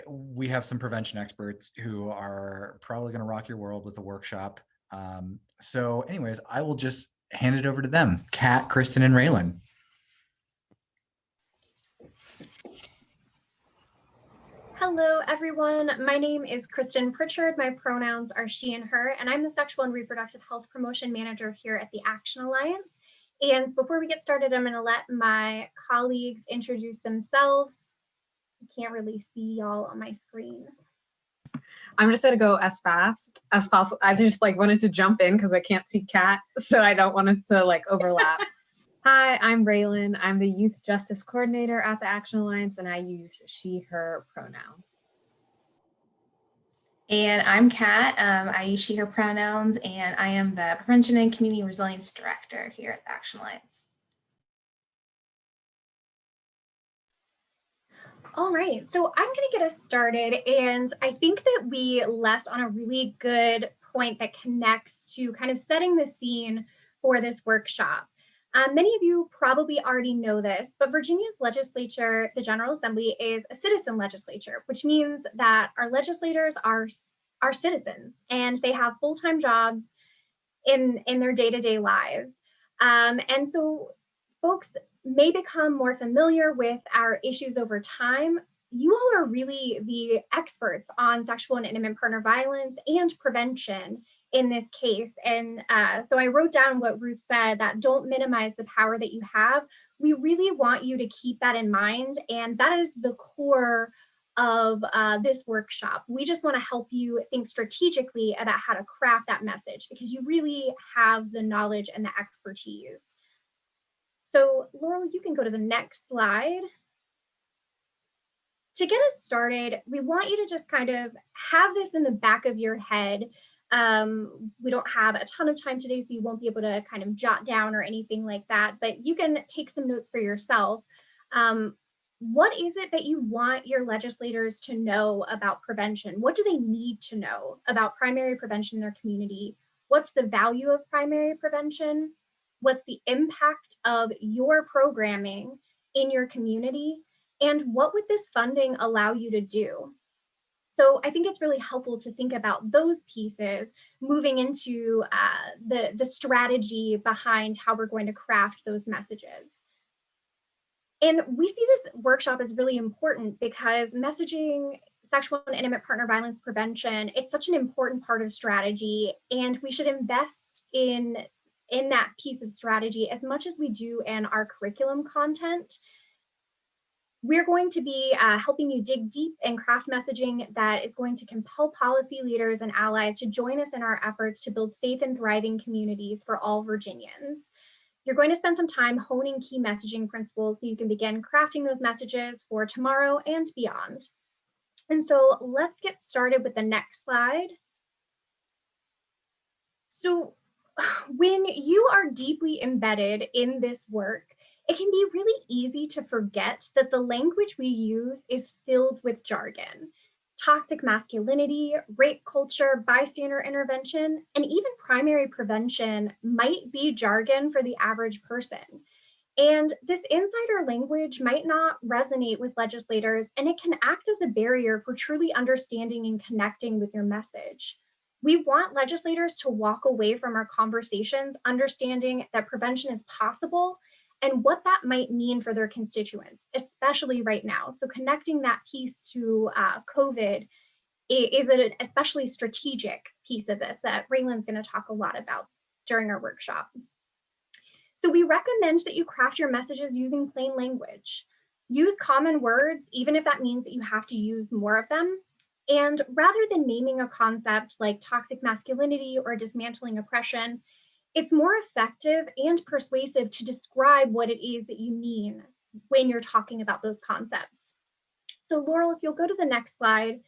we have some prevention experts who are probably going to rock your world with the workshop. So anyways, I will just hand it over to them. Kat, Kristen, and Raylan. Hello, everyone. My name is Kristen Pritchard. My pronouns are she and her, and I'm the Sexual and Reproductive Health Promotion Manager here at the Action Alliance. And before we get started, I'm going to let my colleagues introduce themselves. I can't really see y'all on my screen. I'm just gonna go as fast as possible. I just wanted to jump in because I can't see Kat, so I don't want us to overlap. Hi, I'm Raylan. I'm the Youth Justice Coordinator at the Action Alliance, and I use she, her pronouns. And I'm Kat. I use she, her pronouns, and I am the Prevention and Community Resilience Director here at the Action Alliance. All right, so I'm going to get us started, and I think that we left on a really good point that connects to kind of setting the scene for this workshop. Many of you probably already know this, but Virginia's legislature, the General Assembly, is a citizen legislature, which means that our legislators are citizens and they have full-time jobs in their day-to-day lives. And so folks may become more familiar with our issues over time. You all are really the experts on sexual and intimate partner violence and prevention in this case. And so I wrote down what Ruth said, that don't minimize the power that you have. We really want you to keep that in mind. And that is the core of this workshop. We just want to help you think strategically about how to craft that message, because you really have the knowledge and the expertise. So Laurel, you can go to the next slide. To get us started, we want you to just kind of have this in the back of your head. We don't have a ton of time today, so you won't be able to kind of jot down or anything like that, but you can take some notes for yourself. What is it that you want your legislators to know about prevention? What do they need to know about primary prevention in their community? What's the value of primary prevention? What's the impact of your programming in your community? And what would this funding allow you to do? So I think it's really helpful to think about those pieces moving into the strategy behind how we're going to craft those messages. And we see this workshop as really important because messaging sexual and intimate partner violence prevention, it's such an important part of strategy, and we should invest in that piece of strategy as much as we do in our curriculum content. We're going to be helping you dig deep and craft messaging that is going to compel policy leaders and allies to join us in our efforts to build safe and thriving communities for all Virginians. You're going to spend some time honing key messaging principles so you can begin crafting those messages for tomorrow and beyond. And so let's get started with the next slide. So when you are deeply embedded in this work, it can be really easy to forget that the language we use is filled with jargon. Toxic masculinity, rape culture, bystander intervention, and even primary prevention might be jargon for the average person. And this insider language might not resonate with legislators, and it can act as a barrier for truly understanding and connecting with your message. We want legislators to walk away from our conversations understanding that prevention is possible and what that might mean for their constituents, especially right now. So connecting that piece to COVID is an especially strategic piece of this that Raylan's going to talk a lot about during our workshop. So we recommend that you craft your messages using plain language. Use common words, even if that means that you have to use more of them. And rather than naming a concept like toxic masculinity or dismantling oppression, it's more effective and persuasive to describe what it is that you mean when you're talking about those concepts. So Laurel, if you'll go to the next slide,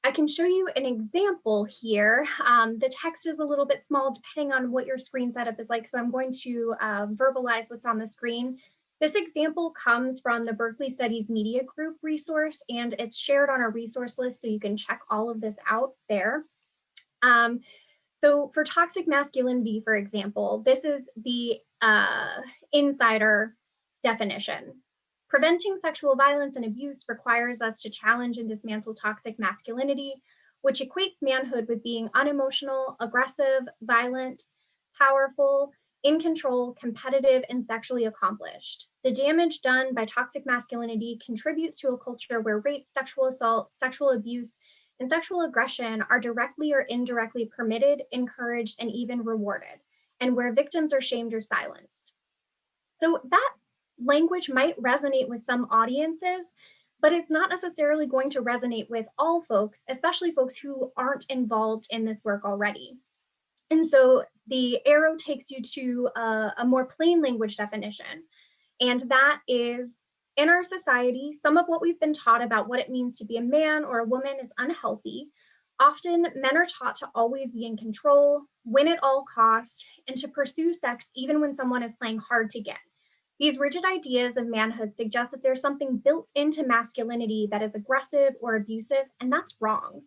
I can show you an example here. The text is a little bit small depending on what your screen setup is like, so I'm going to verbalize what's on the screen. This example comes from the Berkeley Studies Media Group resource, and it's shared on our resource list, so you can check all of this out there. So for toxic masculinity, for example, this is the insider definition. Preventing sexual violence and abuse requires us to challenge and dismantle toxic masculinity, which equates manhood with being unemotional, aggressive, violent, powerful, in control, competitive, and sexually accomplished. The damage done by toxic masculinity contributes to a culture where rape, sexual assault, sexual abuse, and sexual aggression are directly or indirectly permitted, encouraged, and even rewarded, and where victims are shamed or silenced. So that language might resonate with some audiences, but it's not necessarily going to resonate with all folks, especially folks who aren't involved in this work already. And so the arrow takes you to a more plain language definition, and that is, in our society, some of what we've been taught about what it means to be a man or a woman is unhealthy. Often, men are taught to always be in control, win at all costs, and to pursue sex even when someone is playing hard to get. These rigid ideas of manhood suggest that there's something built into masculinity that is aggressive or abusive, and that's wrong.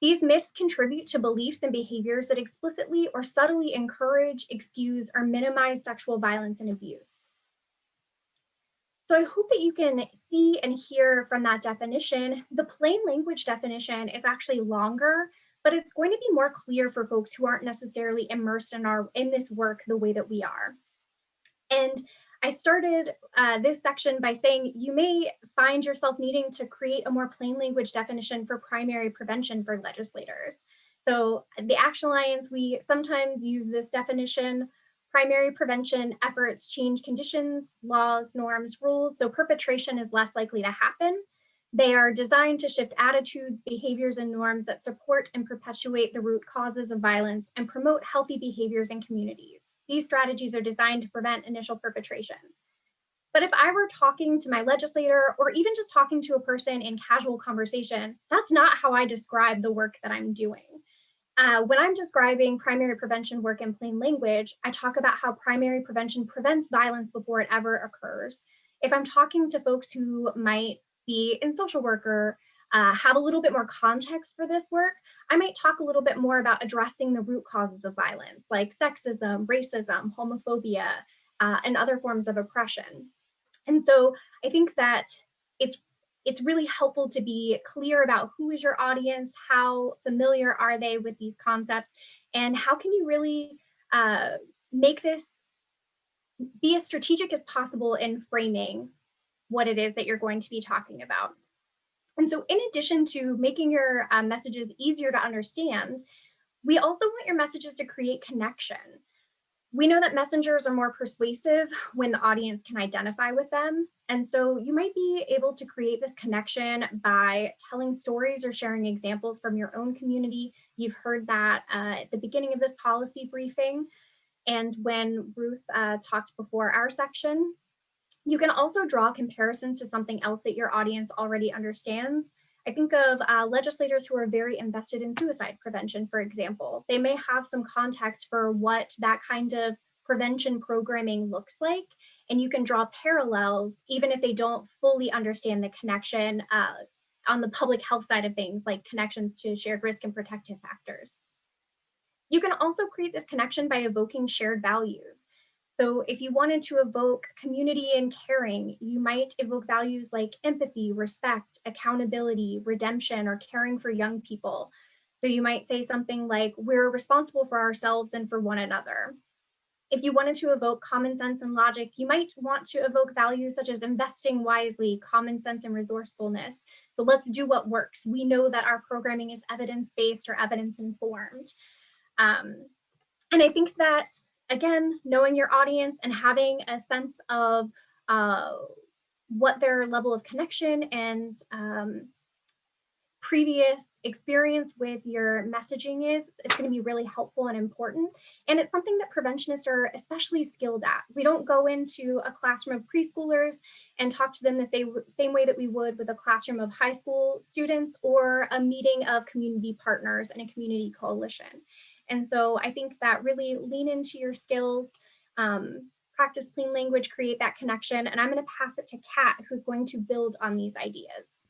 These myths contribute to beliefs and behaviors that explicitly or subtly encourage, excuse, or minimize sexual violence and abuse. So I hope that you can see and hear from that definition. The plain language definition is actually longer, but it's going to be more clear for folks who aren't necessarily immersed in this work the way that we are. And I started this section by saying you may find yourself needing to create a more plain language definition for primary prevention for legislators. So the Action Alliance, we sometimes use this definition. Primary prevention efforts change conditions, laws, norms, rules, so perpetration is less likely to happen. They are designed to shift attitudes, behaviors, and norms that support and perpetuate the root causes of violence and promote healthy behaviors in communities. These strategies are designed to prevent initial perpetration. But if I were talking to my legislator or even just talking to a person in casual conversation, that's not how I describe the work that I'm doing. When I'm describing primary prevention work in plain language, I talk about how primary prevention prevents violence before it ever occurs. If I'm talking to folks who might be in social work or have a little bit more context for this work, I might talk a little bit more about addressing the root causes of violence, like sexism, racism, homophobia, and other forms of oppression. And so I think that it's really helpful to be clear about who is your audience, how familiar are they with these concepts, and how can you really make this be as strategic as possible in framing what it is that you're going to be talking about. And so in addition to making your messages easier to understand, we also want your messages to create connection. We know that messengers are more persuasive when the audience can identify with them. And so you might be able to create this connection by telling stories or sharing examples from your own community. You've heard that at the beginning of this policy briefing. And when Ruth talked before our section, you can also draw comparisons to something else that your audience already understands. I think of legislators who are very invested in suicide prevention, for example. They may have some context for what that kind of prevention programming looks like, and you can draw parallels even if they don't fully understand the connection on the public health side of things, like connections to shared risk and protective factors. You can also create this connection by evoking shared values. So if you wanted to evoke community and caring, you might evoke values like empathy, respect, accountability, redemption, or caring for young people. So you might say something like, we're responsible for ourselves and for one another. If you wanted to evoke common sense and logic, you might want to evoke values such as investing wisely, common sense, and resourcefulness. So let's do what works. We know that our programming is evidence-based or evidence-informed. And I think that, again, knowing your audience and having a sense of what their level of connection and previous experience with your messaging is, it's going to be really helpful and important. And it's something that preventionists are especially skilled at. We don't go into a classroom of preschoolers and talk to them the same way that we would with a classroom of high school students or a meeting of community partners and a community coalition. And so I think that really lean into your skills, practice clean language, create that connection. And I'm going to pass it to Kat, who's going to build on these ideas.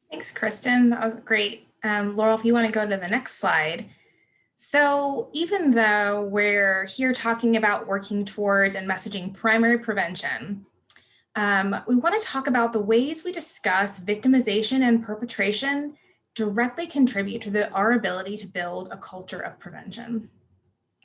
Thanks, Kristen. That was great. Laurel, if you want to go to the next slide. So even though we're here talking about working towards and messaging primary prevention, we want to talk about the ways we discuss victimization and perpetration directly contribute to our ability to build a culture of prevention.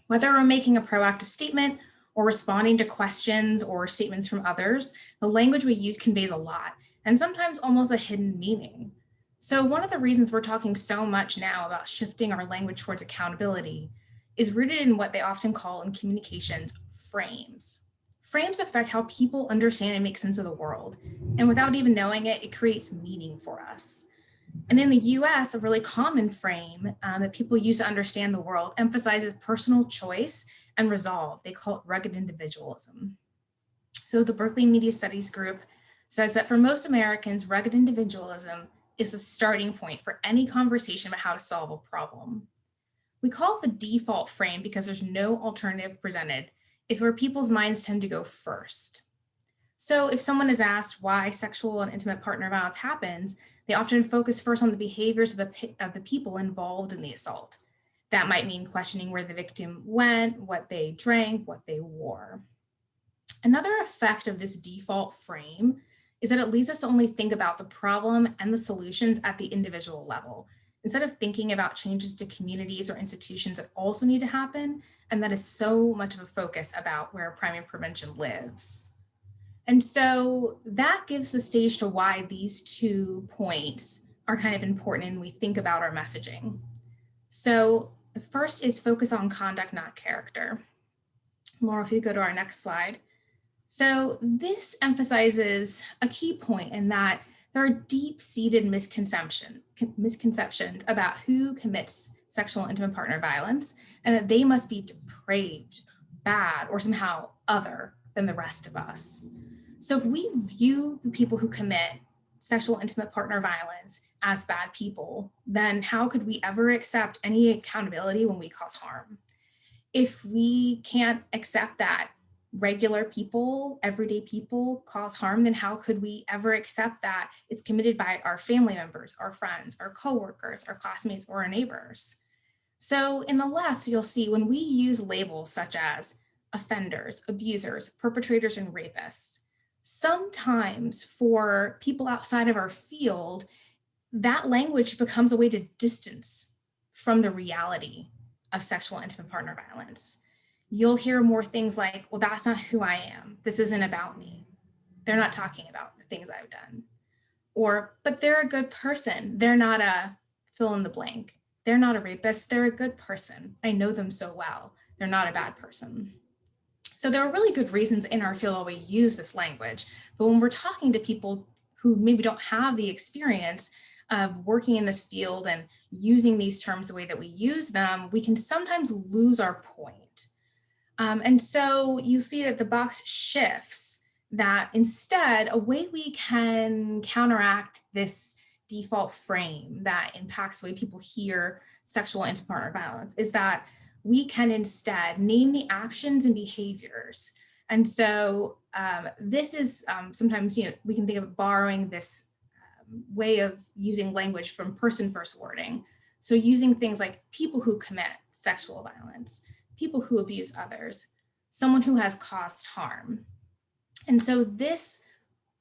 Whether we're making a proactive statement or responding to questions or statements from others, the language we use conveys a lot, and sometimes almost a hidden meaning. So one of the reasons we're talking so much now about shifting our language towards accountability is rooted in what they often call in communications frames. Frames affect how people understand and make sense of the world. And without even knowing it, it creates meaning for us. And in the US, a really common frame that people use to understand the world emphasizes personal choice and resolve. They call it rugged individualism. So the Berkeley Media Studies Group says that for most Americans, rugged individualism is the starting point for any conversation about how to solve a problem. We call it the default frame because there's no alternative presented. It's where people's minds tend to go first. So if someone is asked why sexual and intimate partner violence happens, they often focus first on the behaviors of the people involved in the assault. That might mean questioning where the victim went, what they drank, what they wore. Another effect of this default frame is that it leads us to only think about the problem and the solutions at the individual level, instead of thinking about changes to communities or institutions that also need to happen, and that is so much of a focus about where primary prevention lives. And so that gives the stage to why these 2 points are kind of important when we think about our messaging. So the first is focus on conduct, not character. Laura, if you go to our next slide. So this emphasizes a key point in that there are deep-seated misconceptions about who commits sexual and intimate partner violence, and that they must be depraved, bad, or somehow other than the rest of us. So if we view the people who commit sexual intimate partner violence as bad people, then how could we ever accept any accountability when we cause harm? If we can't accept that regular people, everyday people cause harm, then how could we ever accept that it's committed by our family members, our friends, our coworkers, our classmates, or our neighbors? So in the left, you'll see when we use labels such as offenders, abusers, perpetrators, and rapists, sometimes for people outside of our field, that language becomes a way to distance from the reality of sexual and intimate partner violence. You'll hear more things like, well, that's not who I am. This isn't about me. They're not talking about the things I've done. Or, but they're a good person. They're not a fill in the blank. They're not a rapist. They're a good person. I know them so well. They're not a bad person. So there are really good reasons in our field why we use this language. But when we're talking to people who maybe don't have the experience of working in this field and using these terms the way that we use them, we can sometimes lose our point. And so you see that the box shifts, that instead a way we can counteract this default frame that impacts the way people hear sexual and intimate partner violence is that we can instead name the actions and behaviors. And so this is sometimes, we can think of borrowing this way of using language from person first wording. So using things like people who commit sexual violence, people who abuse others, someone who has caused harm. And so this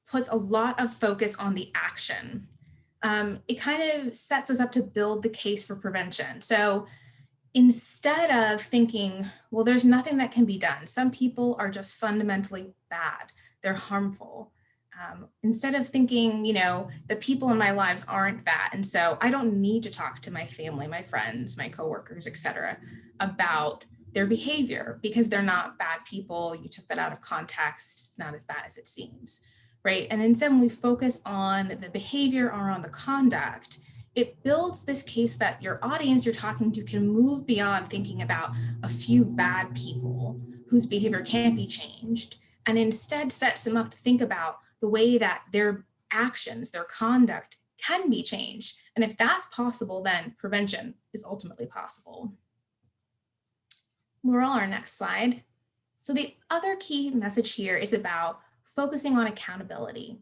puts a lot of focus on the action. It kind of sets us up to build the case for prevention. So instead of thinking, well, there's nothing that can be done, some people are just fundamentally bad, they're harmful. Instead of thinking, the people in my lives aren't that, and so I don't need to talk to my family, my friends, my coworkers, et cetera, about their behavior because they're not bad people. You took that out of context. It's not as bad as it seems. right? And instead, when we focus on the behavior or on the conduct, it builds this case that your audience you're talking to can move beyond thinking about a few bad people whose behavior can't be changed, and instead sets them up to think about the way that their actions, their conduct can be changed. And if that's possible, then prevention is ultimately possible. We're on our next slide. So the other key message here is about focusing on accountability.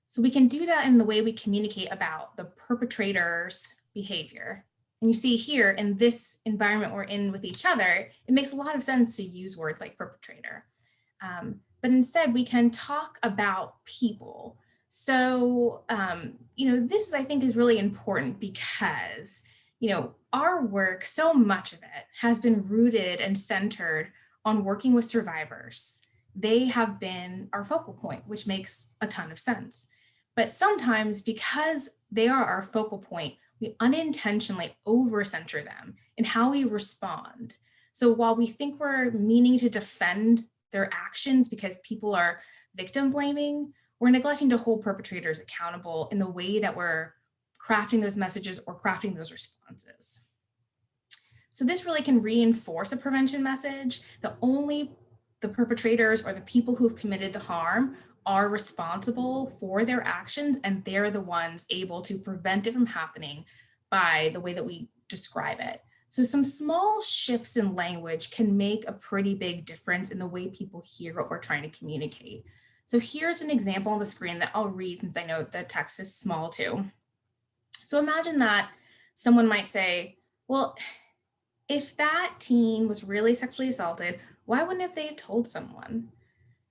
So we can do that in the way we communicate about the perpetrator's behavior. And you see here in this environment we're in with each other, it makes a lot of sense to use words like perpetrator. But instead we can talk about people. So, this I think is really important because, our work, so much of it has been rooted and centered on working with survivors. They have been our focal point, which makes a ton of sense. But sometimes because they are our focal point, we unintentionally over-center them in how we respond. So while we think we're meaning to defend their actions because people are victim blaming, we're neglecting to hold perpetrators accountable in the way that we're crafting those messages or crafting those responses. So this really can reinforce a prevention message that only the perpetrators or the people who've committed the harm are responsible for their actions, and they're the ones able to prevent it from happening by the way that we describe it. So some small shifts in language can make a pretty big difference in the way people hear what we're trying to communicate. So here's an example on the screen that I'll read since I know the text is small too. So imagine that someone might say, well, if that teen was really sexually assaulted, why wouldn't they have told someone?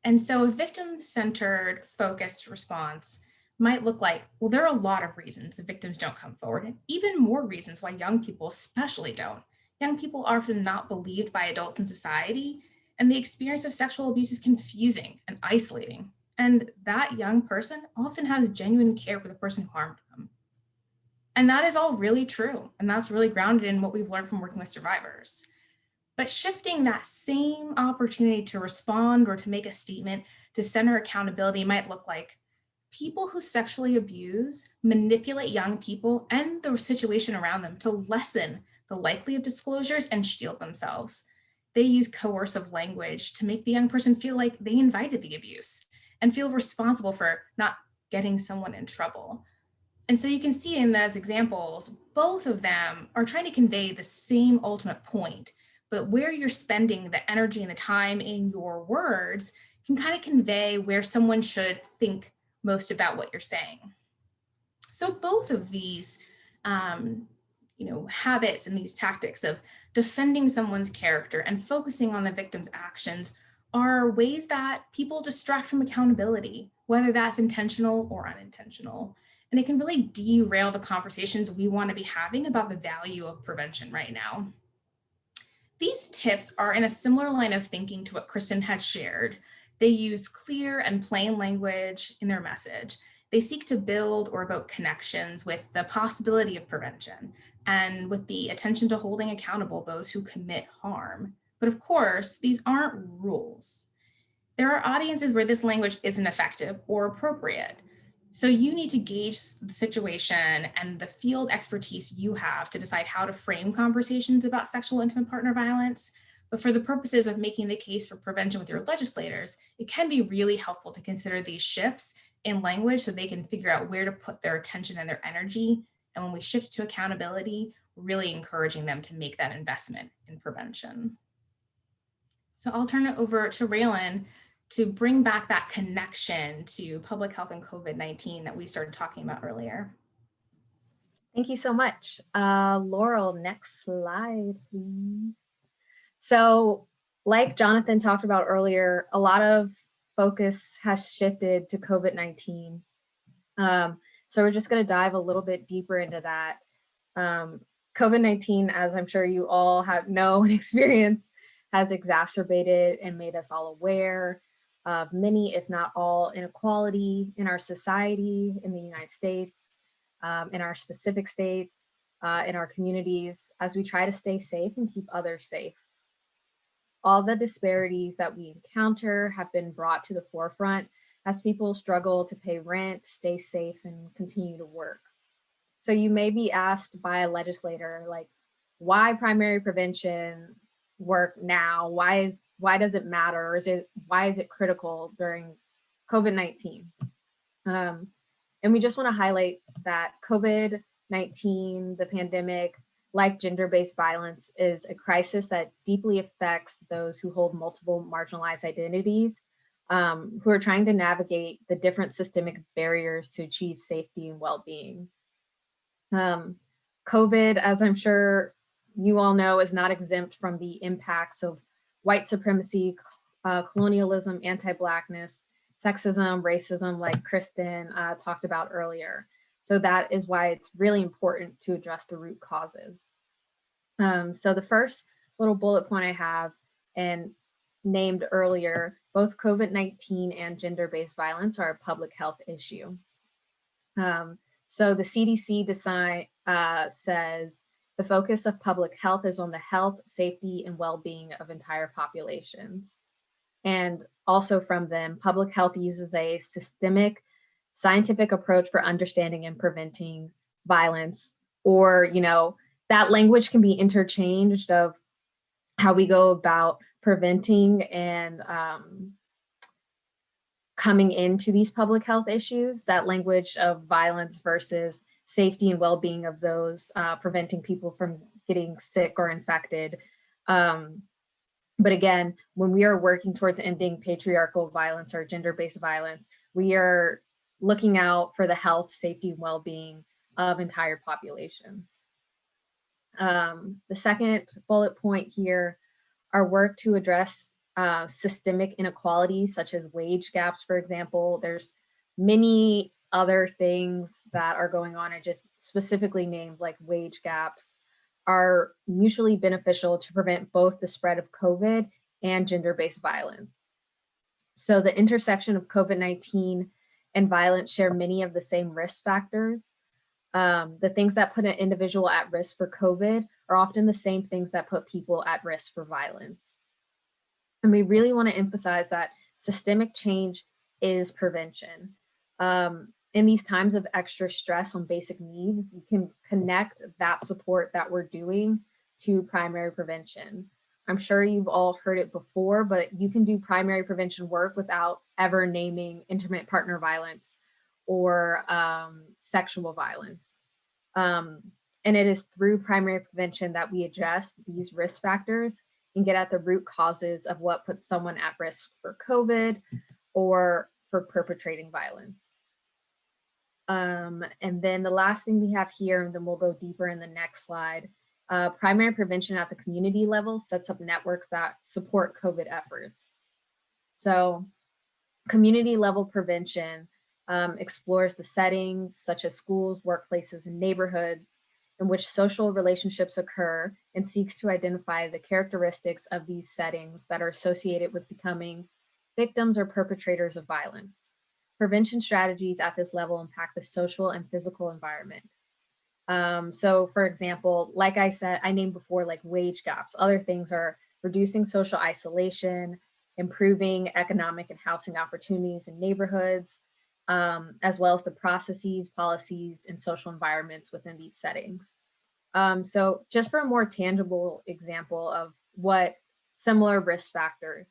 And so a victim-centered focused response might look like, well, there are a lot of reasons the victims don't come forward, and even more reasons why young people especially don't. Young people are often not believed by adults in society, and the experience of sexual abuse is confusing and isolating. And that young person often has genuine care for the person who harmed them. And that is all really true. And that's really grounded in what we've learned from working with survivors. But shifting that same opportunity to respond or to make a statement to center accountability might look like people who sexually abuse manipulate young people and the situation around them to lessen the likelihood of disclosures and shield themselves. They use coercive language to make the young person feel like they invited the abuse and feel responsible for not getting someone in trouble. And so you can see in those examples, both of them are trying to convey the same ultimate point, but where you're spending the energy and the time in your words can kind of convey where someone should think most about what you're saying. So both of these, habits and these tactics of defending someone's character and focusing on the victim's actions are ways that people distract from accountability, whether that's intentional or unintentional. And it can really derail the conversations we want to be having about the value of prevention right now. These tips are in a similar line of thinking to what Kristen had shared. They use clear and plain language in their message. They seek to build or evoke connections with the possibility of prevention and with the attention to holding accountable those who commit harm. But of course, these aren't rules. There are audiences where this language isn't effective or appropriate. So you need to gauge the situation and the field expertise you have to decide how to frame conversations about sexual intimate partner violence. But for the purposes of making the case for prevention with your legislators, it can be really helpful to consider these shifts in language so they can figure out where to put their attention and their energy. And when we shift to accountability, really encouraging them to make that investment in prevention. So I'll turn it over to Raylan to bring back that connection to public health and COVID-19 that we started talking about earlier. Thank you so much. Laurel, next slide, please. So like Jonathan talked about earlier, a lot of focus has shifted to COVID-19. So we're just going to dive a little bit deeper into that. COVID-19, as I'm sure you all know and experience, has exacerbated and made us all aware of many, if not all, inequality in our society, in the United States, in our specific states, in our communities, as we try to stay safe and keep others safe. All the disparities that we encounter have been brought to the forefront as people struggle to pay rent, stay safe, and continue to work. So you may be asked by a legislator, like, why primary prevention work now? Why does it matter? Or why is it critical during COVID-19? And we just want to highlight that COVID-19, the pandemic, like gender-based violence, is a crisis that deeply affects those who hold multiple marginalized identities, who are trying to navigate the different systemic barriers to achieve safety and well-being. COVID, as I'm sure you all know, is not exempt from the impacts of white supremacy, colonialism, anti-Blackness, sexism, racism, like Kristen talked about earlier. So that is why it's really important to address the root causes. So the first little bullet point I have, and named earlier, both COVID-19 and gender-based violence are a public health issue. So the CDC says the focus of public health is on the health, safety, and well-being of entire populations. And also from them, public health uses a systemic, scientific approach for understanding and preventing violence, or, that language can be interchanged of how we go about preventing and coming into these public health issues, that language of violence versus safety and well-being of those, preventing people from getting sick or infected. But again, when we are working towards ending patriarchal violence or gender-based violence, we are looking out for the health, safety, and well-being of entire populations. The second bullet point here, our work to address systemic inequalities, such as wage gaps, for example. There's many other things that are going on. I just specifically named like wage gaps, are mutually beneficial to prevent both the spread of COVID and gender-based violence. So the intersection of COVID-19 and violence share many of the same risk factors. The things that put an individual at risk for COVID are often the same things that put people at risk for violence. And we really want to emphasize that systemic change is prevention. In these times of extra stress on basic needs, we can connect that support that we're doing to primary prevention. I'm sure you've all heard it before, but you can do primary prevention work without ever naming intimate partner violence or sexual violence. And it is through primary prevention that we address these risk factors and get at the root causes of what puts someone at risk for COVID or for perpetrating violence. And then the last thing we have here, and then we'll go deeper in the next slide, primary prevention at the community level sets up networks that support COVID efforts. So community level prevention explores the settings such as schools, workplaces, and neighborhoods in which social relationships occur, and seeks to identify the characteristics of these settings that are associated with becoming victims or perpetrators of violence. Prevention strategies at this level impact the social and physical environment. So for example, like I said, I named before, like wage gaps. Other things are reducing social isolation, improving economic and housing opportunities in neighborhoods, as well as the processes, policies, and social environments within these settings. So just for a more tangible example of what similar risk factors.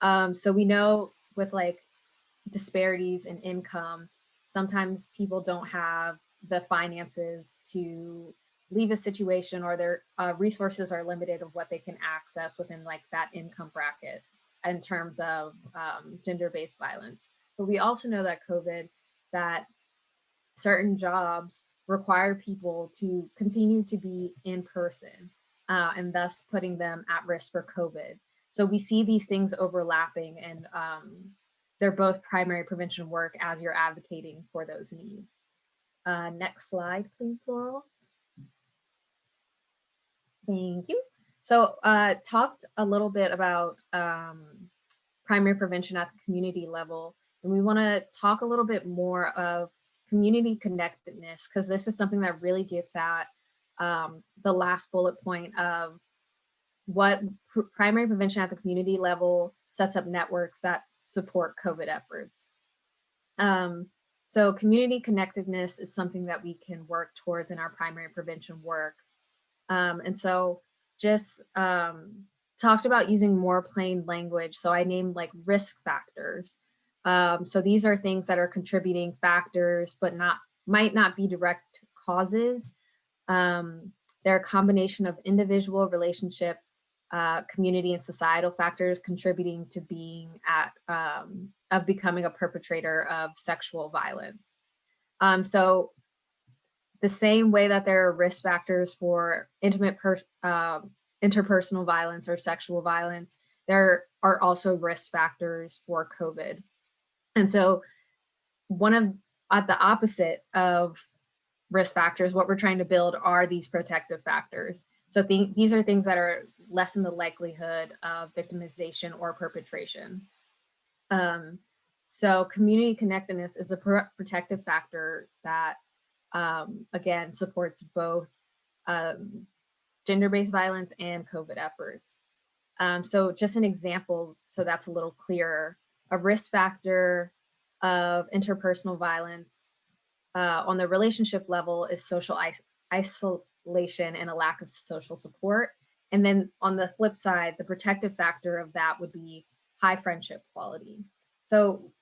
So we know with like disparities in income, sometimes people don't have the finances to leave a situation, or their resources are limited of what they can access within like that income bracket in terms of gender-based violence. But we also know that that certain jobs require people to continue to be in person, and thus putting them at risk for COVID. So we see these things overlapping, and they're both primary prevention work as you're advocating for those needs. Next slide, please, Laurel. Thank you. So talked a little bit about primary prevention at the community level, and we want to talk a little bit more of community connectedness, because this is something that really gets at the last bullet point of what primary prevention at the community level sets up networks that support COVID efforts. So community connectedness is something that we can work towards in our primary prevention work. And so just talked about using more plain language. So I named like risk factors. So these are things that are contributing factors, but might not be direct causes. They're a combination of individual, relationship, community, and societal factors contributing to being of becoming a perpetrator of sexual violence. So the same way that there are risk factors for interpersonal violence or sexual violence, there are also risk factors for COVID. And so at the opposite of risk factors, what we're trying to build are these protective factors. So these are things that are lessen the likelihood of victimization or perpetration. So community connectedness is a protective factor that, again, supports both gender-based violence and COVID efforts. So just an example, so that's a little clearer, a risk factor of interpersonal violence on the relationship level is social isolation and a lack of social support. And then on the flip side, the protective factor of that would be high friendship quality. So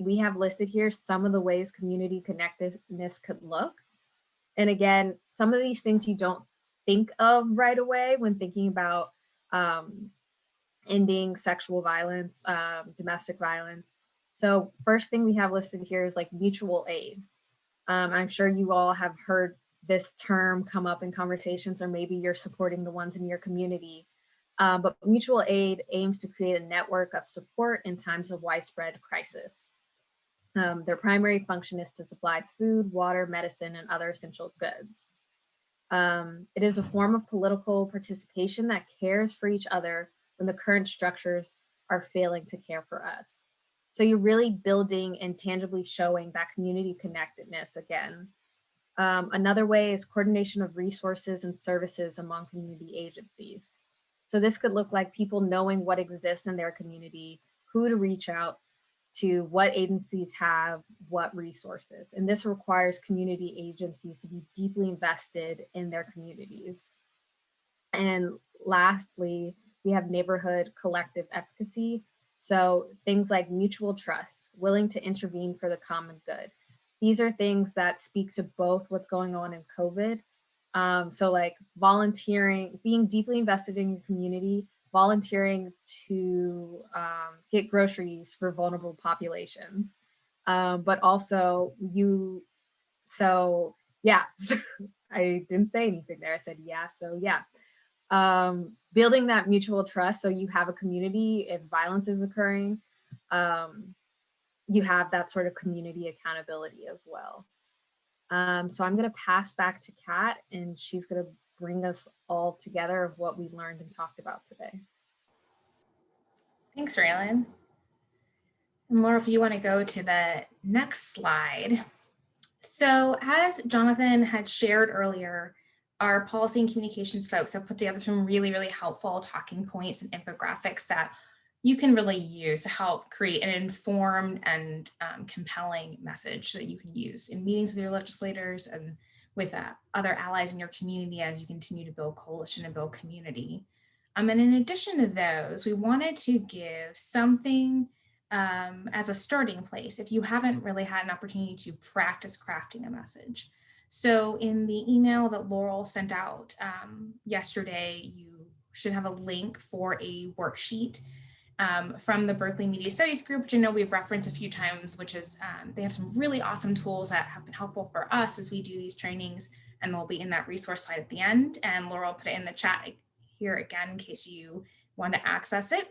we have listed here some of the ways community connectedness could look. And again, some of these things you don't think of right away when thinking about ending sexual violence, domestic violence. So first thing we have listed here is like mutual aid. I'm sure you all have heard this term come up in conversations, or maybe you're supporting the ones in your community. But mutual aid aims to create a network of support in times of widespread crisis. Their primary function is to supply food, water, medicine, and other essential goods. It is a form of political participation that cares for each other when the current structures are failing to care for us. So you're really building and tangibly showing that community connectedness again. Another way is coordination of resources and services among community agencies. So this could look like people knowing what exists in their community, who to reach out to, what agencies have what resources. And this requires community agencies to be deeply invested in their communities. And lastly, we have neighborhood collective efficacy. So things like mutual trust, willing to intervene for the common good. These are things that speak to both what's going on in COVID. So like volunteering, being deeply invested in your community, volunteering to get groceries for vulnerable populations. But also I didn't say anything there. I said, yeah, so yeah. Building that mutual trust so you have a community if violence is occurring, you have that sort of community accountability as well. So I'm going to pass back to Kat, and she's going to bring us all together of what we learned and talked about today. Thanks, Raylan. And Laura, if you want to go to the next slide. So as Jonathan had shared earlier, our policy and communications folks have put together some really, really helpful talking points and infographics that you can really use to help create an informed and compelling message that you can use in meetings with your legislators and with other allies in your community as you continue to build coalition and build community. And in addition to those, we wanted to give something as a starting place if you haven't really had an opportunity to practice crafting a message. So in the email that Laurel sent out yesterday, you should have a link for a worksheet from the Berkeley Media Studies group, which I know we've referenced a few times, which is they have some really awesome tools that have been helpful for us as we do these trainings, and they'll be in that resource slide at the end. And Laurel put it in the chat here again in case you want to access it,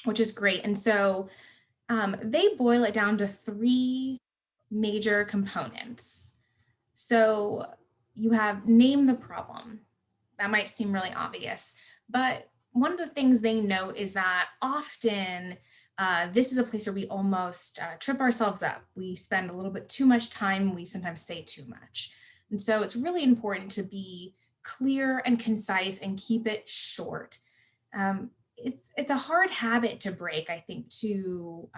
which is great. And so they boil it down to 3 major components. So you have name the problem. That might seem really obvious, but one of the things they note is that often this is a place where we almost trip ourselves up. We spend a little bit too much time. We sometimes say too much. And so it's really important to be clear and concise and keep it short. it's a hard habit to break, I think, to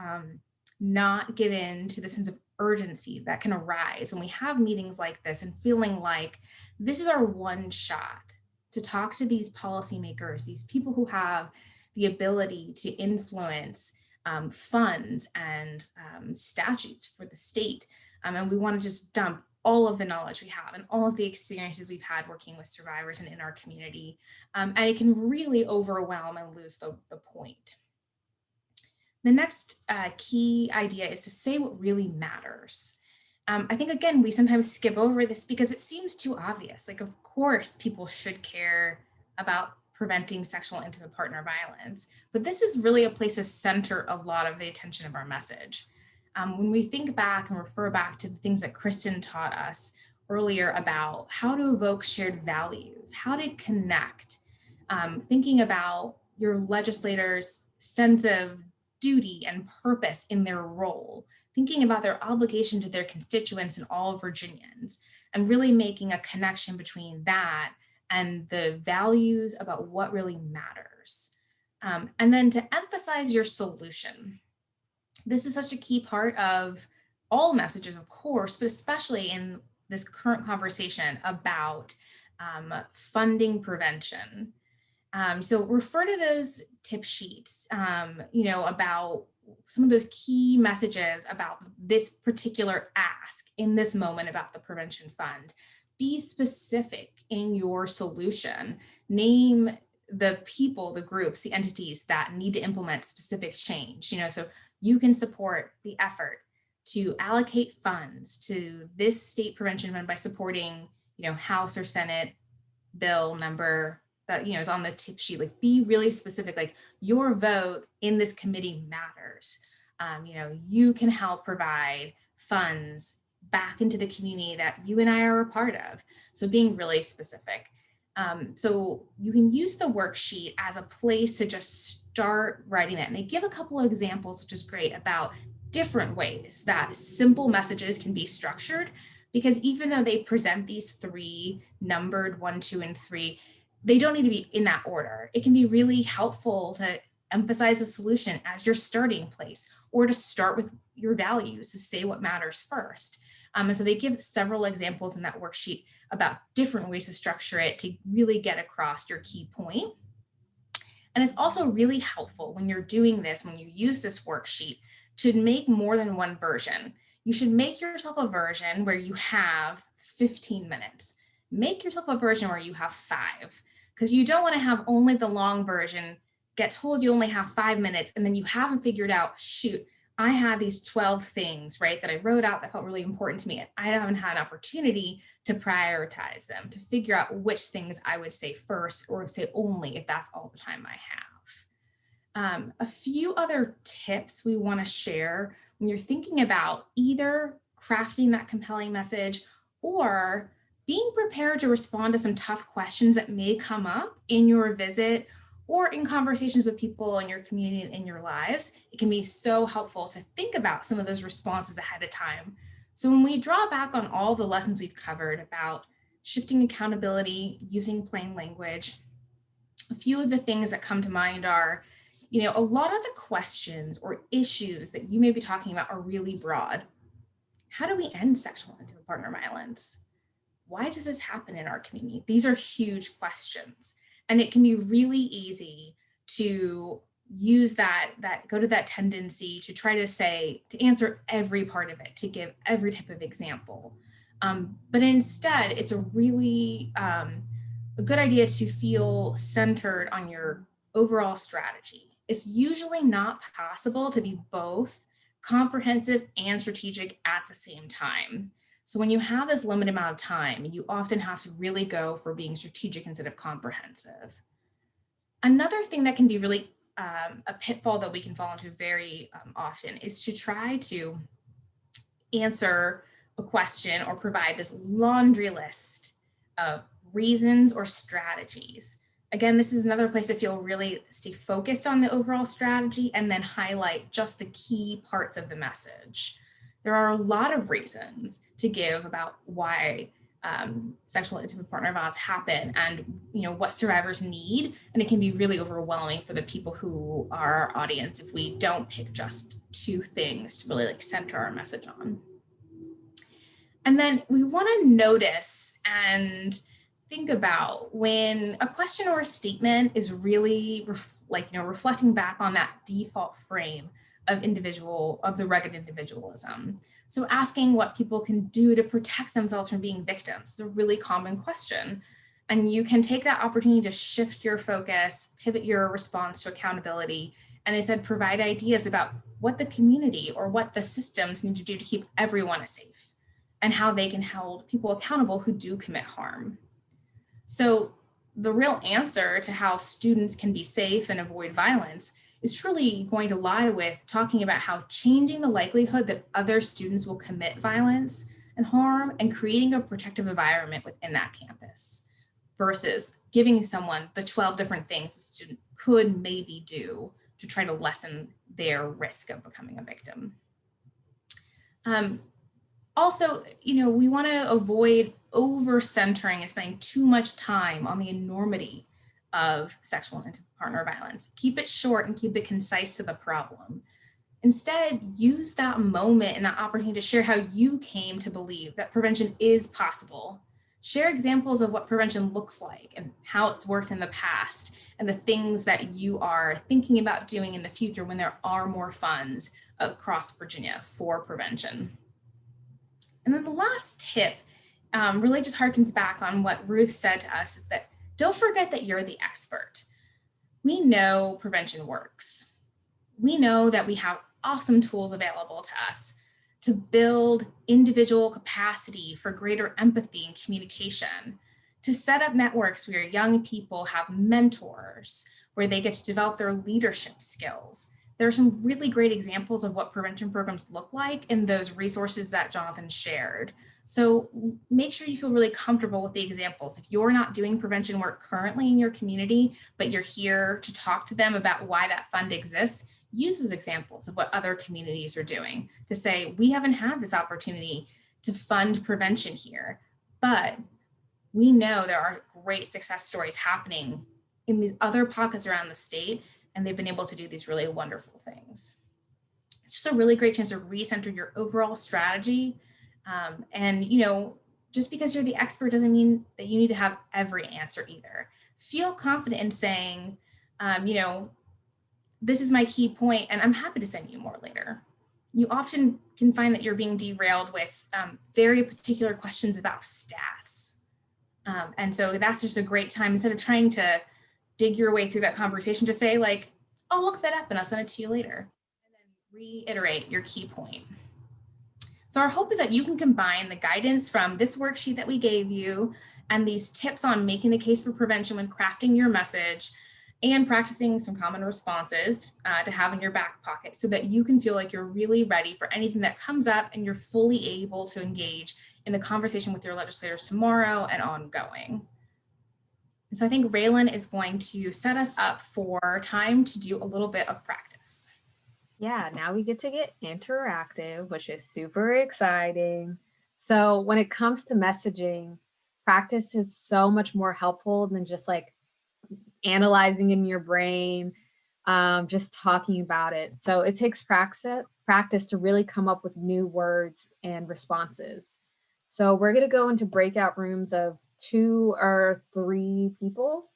not give in to the sense of urgency that can arise when we have meetings like this and feeling like this is our one shot to talk to these policymakers, these people who have the ability to influence funds and statutes for the state. And we want to just dump all of the knowledge we have and all of the experiences we've had working with survivors and in our community. And it can really overwhelm and lose the point. The next key idea is to say what really matters. I think, again, we sometimes skip over this because it seems too obvious. Like, of course, people should care about preventing sexual and intimate partner violence, but this is really a place to center a lot of the attention of our message. When we think back and refer back to the things that Kristen taught us earlier about how to evoke shared values, how to connect, thinking about your legislators' sense of duty and purpose in their role, thinking about their obligation to their constituents and all Virginians, and really making a connection between that and the values about what really matters. And then to emphasize your solution. This is such a key part of all messages, of course, but especially in this current conversation about funding prevention. So refer to those tip sheets, about some of those key messages about this particular ask in this moment about the prevention fund. Be specific in your solution. Name the people, the groups, the entities that need to implement specific change. So you can support the effort to allocate funds to this state prevention fund by supporting, House or Senate bill number that is on the tip sheet. Like, be really specific. Like, your vote in this committee matters. You can help provide funds back into the community that you and I are a part of. So being really specific. So you can use the worksheet as a place to just start writing it. And they give a couple of examples, which is great, about different ways that simple messages can be structured, because even though they present these three numbered 1, 2, and 3, they don't need to be in that order. It can be really helpful to emphasize a solution as your starting place, or to start with your values, to say what matters first. And so they give several examples in that worksheet about different ways to structure it to really get across your key point. And it's also really helpful when you're doing this, when you use this worksheet, to make more than one version. You should make yourself a version where you have 15 minutes. Make yourself a version where you have 5, because you don't want to have only the long version, get told you only have 5 minutes, and then you haven't figured out, shoot, I had these 12 things, right, that I wrote out that felt really important to me, and I haven't had an opportunity to prioritize them, to figure out which things I would say first or say only if that's all the time I have. A few other tips we want to share when you're thinking about either crafting that compelling message or being prepared to respond to some tough questions that may come up in your visit or in conversations with people in your community and in your lives. It can be so helpful to think about some of those responses ahead of time. So when we draw back on all the lessons we've covered about shifting accountability, using plain language, a few of the things that come to mind are, a lot of the questions or issues that you may be talking about are really broad. How do we end sexual and intimate partner violence? Why does this happen in our community? These are huge questions. And it can be really easy to use that go to that tendency to try to answer every part of it, to give every type of example. But instead, it's a really a good idea to feel centered on your overall strategy. It's usually not possible to be both comprehensive and strategic at the same time. So when you have this limited amount of time, you often have to really go for being strategic instead of comprehensive. Another thing that can be really a pitfall that we can fall into very often is to try to answer a question or provide this laundry list of reasons or strategies. Again, this is another place to really stay focused on the overall strategy and then highlight just the key parts of the message. There are a lot of reasons to give about why sexual intimate partner violence happen, and what survivors need. And it can be really overwhelming for the people who are our audience if we don't pick just two things to really like center our message on. And then we want to notice and think about when a question or a statement is really reflecting back on that default frame of the rugged individualism. So asking what people can do to protect themselves from being victims is a really common question. And you can take that opportunity to shift your focus, pivot your response to accountability, and instead provide ideas about what the community or what the systems need to do to keep everyone safe, and how they can hold people accountable who do commit harm. So the real answer to how students can be safe and avoid violence is truly going to lie with talking about how changing the likelihood that other students will commit violence and harm and creating a protective environment within that campus versus giving someone the 12 different things a student could maybe do to try to lessen their risk of becoming a victim. Also, we want to avoid over-centering and spending too much time on the enormity of sexual and intimate partner violence. Keep it short and keep it concise to the problem. Instead, use that moment and that opportunity to share how you came to believe that prevention is possible. Share examples of what prevention looks like and how it's worked in the past, and the things that you are thinking about doing in the future when there are more funds across Virginia for prevention. And then the last tip really just harkens back on what Ruth said to us, is that don't forget that you're the expert. We know prevention works. We know that we have awesome tools available to us to build individual capacity for greater empathy and communication, to set up networks where young people have mentors, where they get to develop their leadership skills. There are some really great examples of what prevention programs look like in those resources that Jonathan shared. So make sure you feel really comfortable with the examples. If you're not doing prevention work currently in your community, but you're here to talk to them about why that fund exists, use those examples of what other communities are doing to say, we haven't had this opportunity to fund prevention here, but we know there are great success stories happening in these other pockets around the state, and they've been able to do these really wonderful things. It's just a really great chance to recenter your overall strategy. And just because you're the expert doesn't mean that you need to have every answer either. Feel confident in saying, this is my key point, and I'm happy to send you more later. You often can find that you're being derailed with very particular questions about stats. And so that's just a great time, instead of trying to dig your way through that conversation, to say like, I'll look that up and I'll send it to you later. And then reiterate your key point. So our hope is that you can combine the guidance from this worksheet that we gave you and these tips on making the case for prevention when crafting your message, and practicing some common responses to have in your back pocket, so that you can feel like you're really ready for anything that comes up and you're fully able to engage in the conversation with your legislators tomorrow and ongoing. And so I think Raylan is going to set us up for time to do a little bit of practice. Yeah, now we get to get interactive, which is super exciting. So when it comes to messaging, practice is so much more helpful than just like analyzing in your brain, just talking about it. So it takes practice to really come up with new words and responses. So we're going to go into breakout rooms of 2 or 3 people,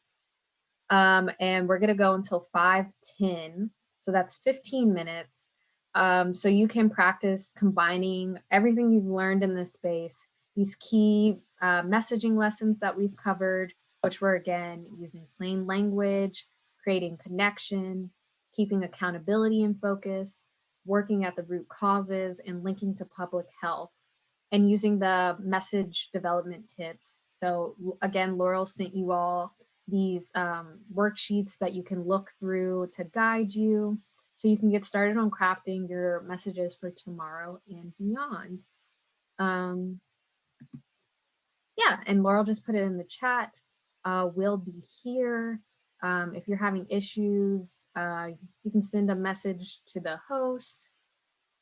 and we're going to go until 5:10. So that's 15 minutes. So you can practice combining everything you've learned in this space, these key messaging lessons that we've covered, which were, again, using plain language, creating connection, keeping accountability in focus, working at the root causes, and linking to public health, and using the message development tips. So again, Laurel sent you all these worksheets that you can look through to guide you, so you can get started on crafting your messages for tomorrow and beyond. Yeah, and Laurel just put it in the chat. We'll be here. If you're having issues, you can send a message to the host.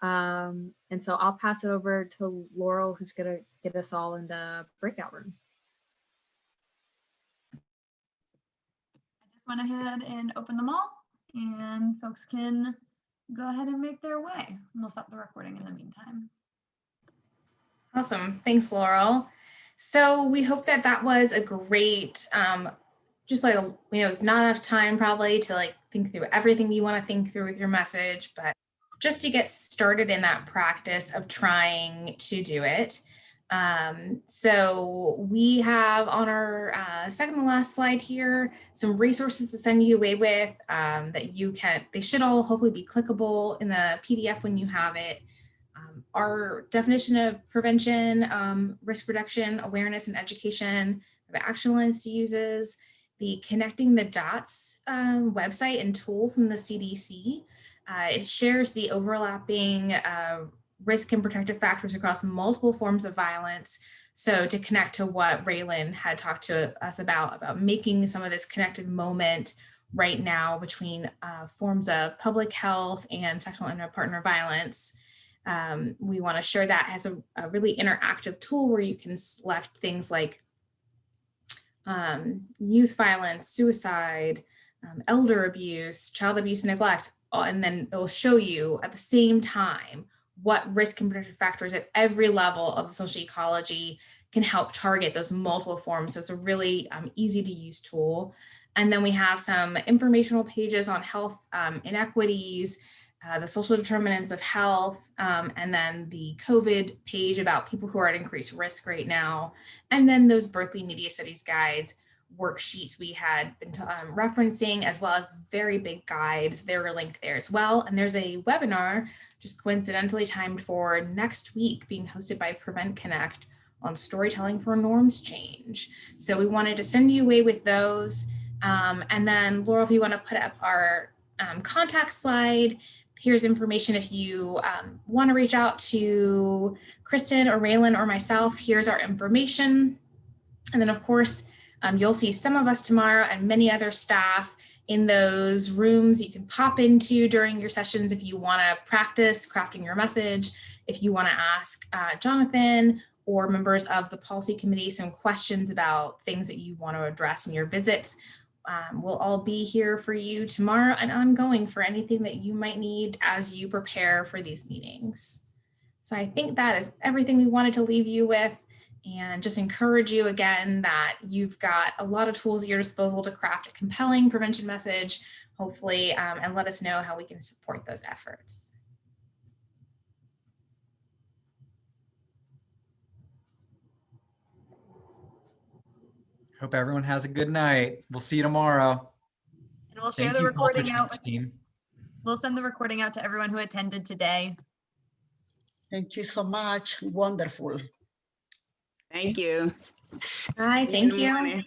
And so I'll pass it over to Laurel, who's going to get us all into breakout rooms. I just went ahead and opened them all, and folks can go ahead and make their way. And we'll stop the recording in the meantime. Awesome. Thanks, Laurel. So we hope that that was a great, just like, it's not enough time probably to like think through everything you want to think through with your message, but just to get started in that practice of trying to do it. So we have on our second to last slide here, some resources to send you away with that you can, they should all hopefully be clickable in the PDF when you have it. Our definition of prevention, risk reduction, awareness, and education, the Action Alliance uses, the Connecting the Dots website and tool from the CDC. It shares the overlapping risk and protective factors across multiple forms of violence. So to connect to what Raylan had talked to us about making some of this connected moment right now between forms of public health and sexual and intimate partner violence. We want to share that as a really interactive tool where you can select things like youth violence, suicide, elder abuse, child abuse and neglect, and then it will show you at the same time what risk and protective factors at every level of the social ecology can help target those multiple forms. So it's a really easy to use tool. And then we have some informational pages on health inequities, the social determinants of health, and then the COVID page about people who are at increased risk right now. And then those Berkeley Media Studies guides, worksheets we had been referencing, as well as very big guides. They're linked there as well. And there's a webinar just coincidentally timed for next week being hosted by Prevent Connect on storytelling for norms change. So we wanted to send you away with those. And then Laurel, if you want to put up our contact slide, here's information if you want to reach out to Kristen or Raylan or myself. Here's our information. And then of course, you'll see some of us tomorrow and many other staff in those rooms you can pop into during your sessions if you want to practice crafting your message, if you want to ask Jonathan or members of the policy committee some questions about things that you want to address in your visits. We'll all be here for you tomorrow and ongoing for anything that you might need as you prepare for these meetings. So I think that is everything we wanted to leave you with, and just encourage you again that you've got a lot of tools at your disposal to craft a compelling prevention message, hopefully, and let us know how we can support those efforts. Hope everyone has a good night. We'll see you tomorrow. And we'll share the recording out. We'll send the recording out to everyone who attended today. Thank you so much. Wonderful. Thank you. Bye, thank you.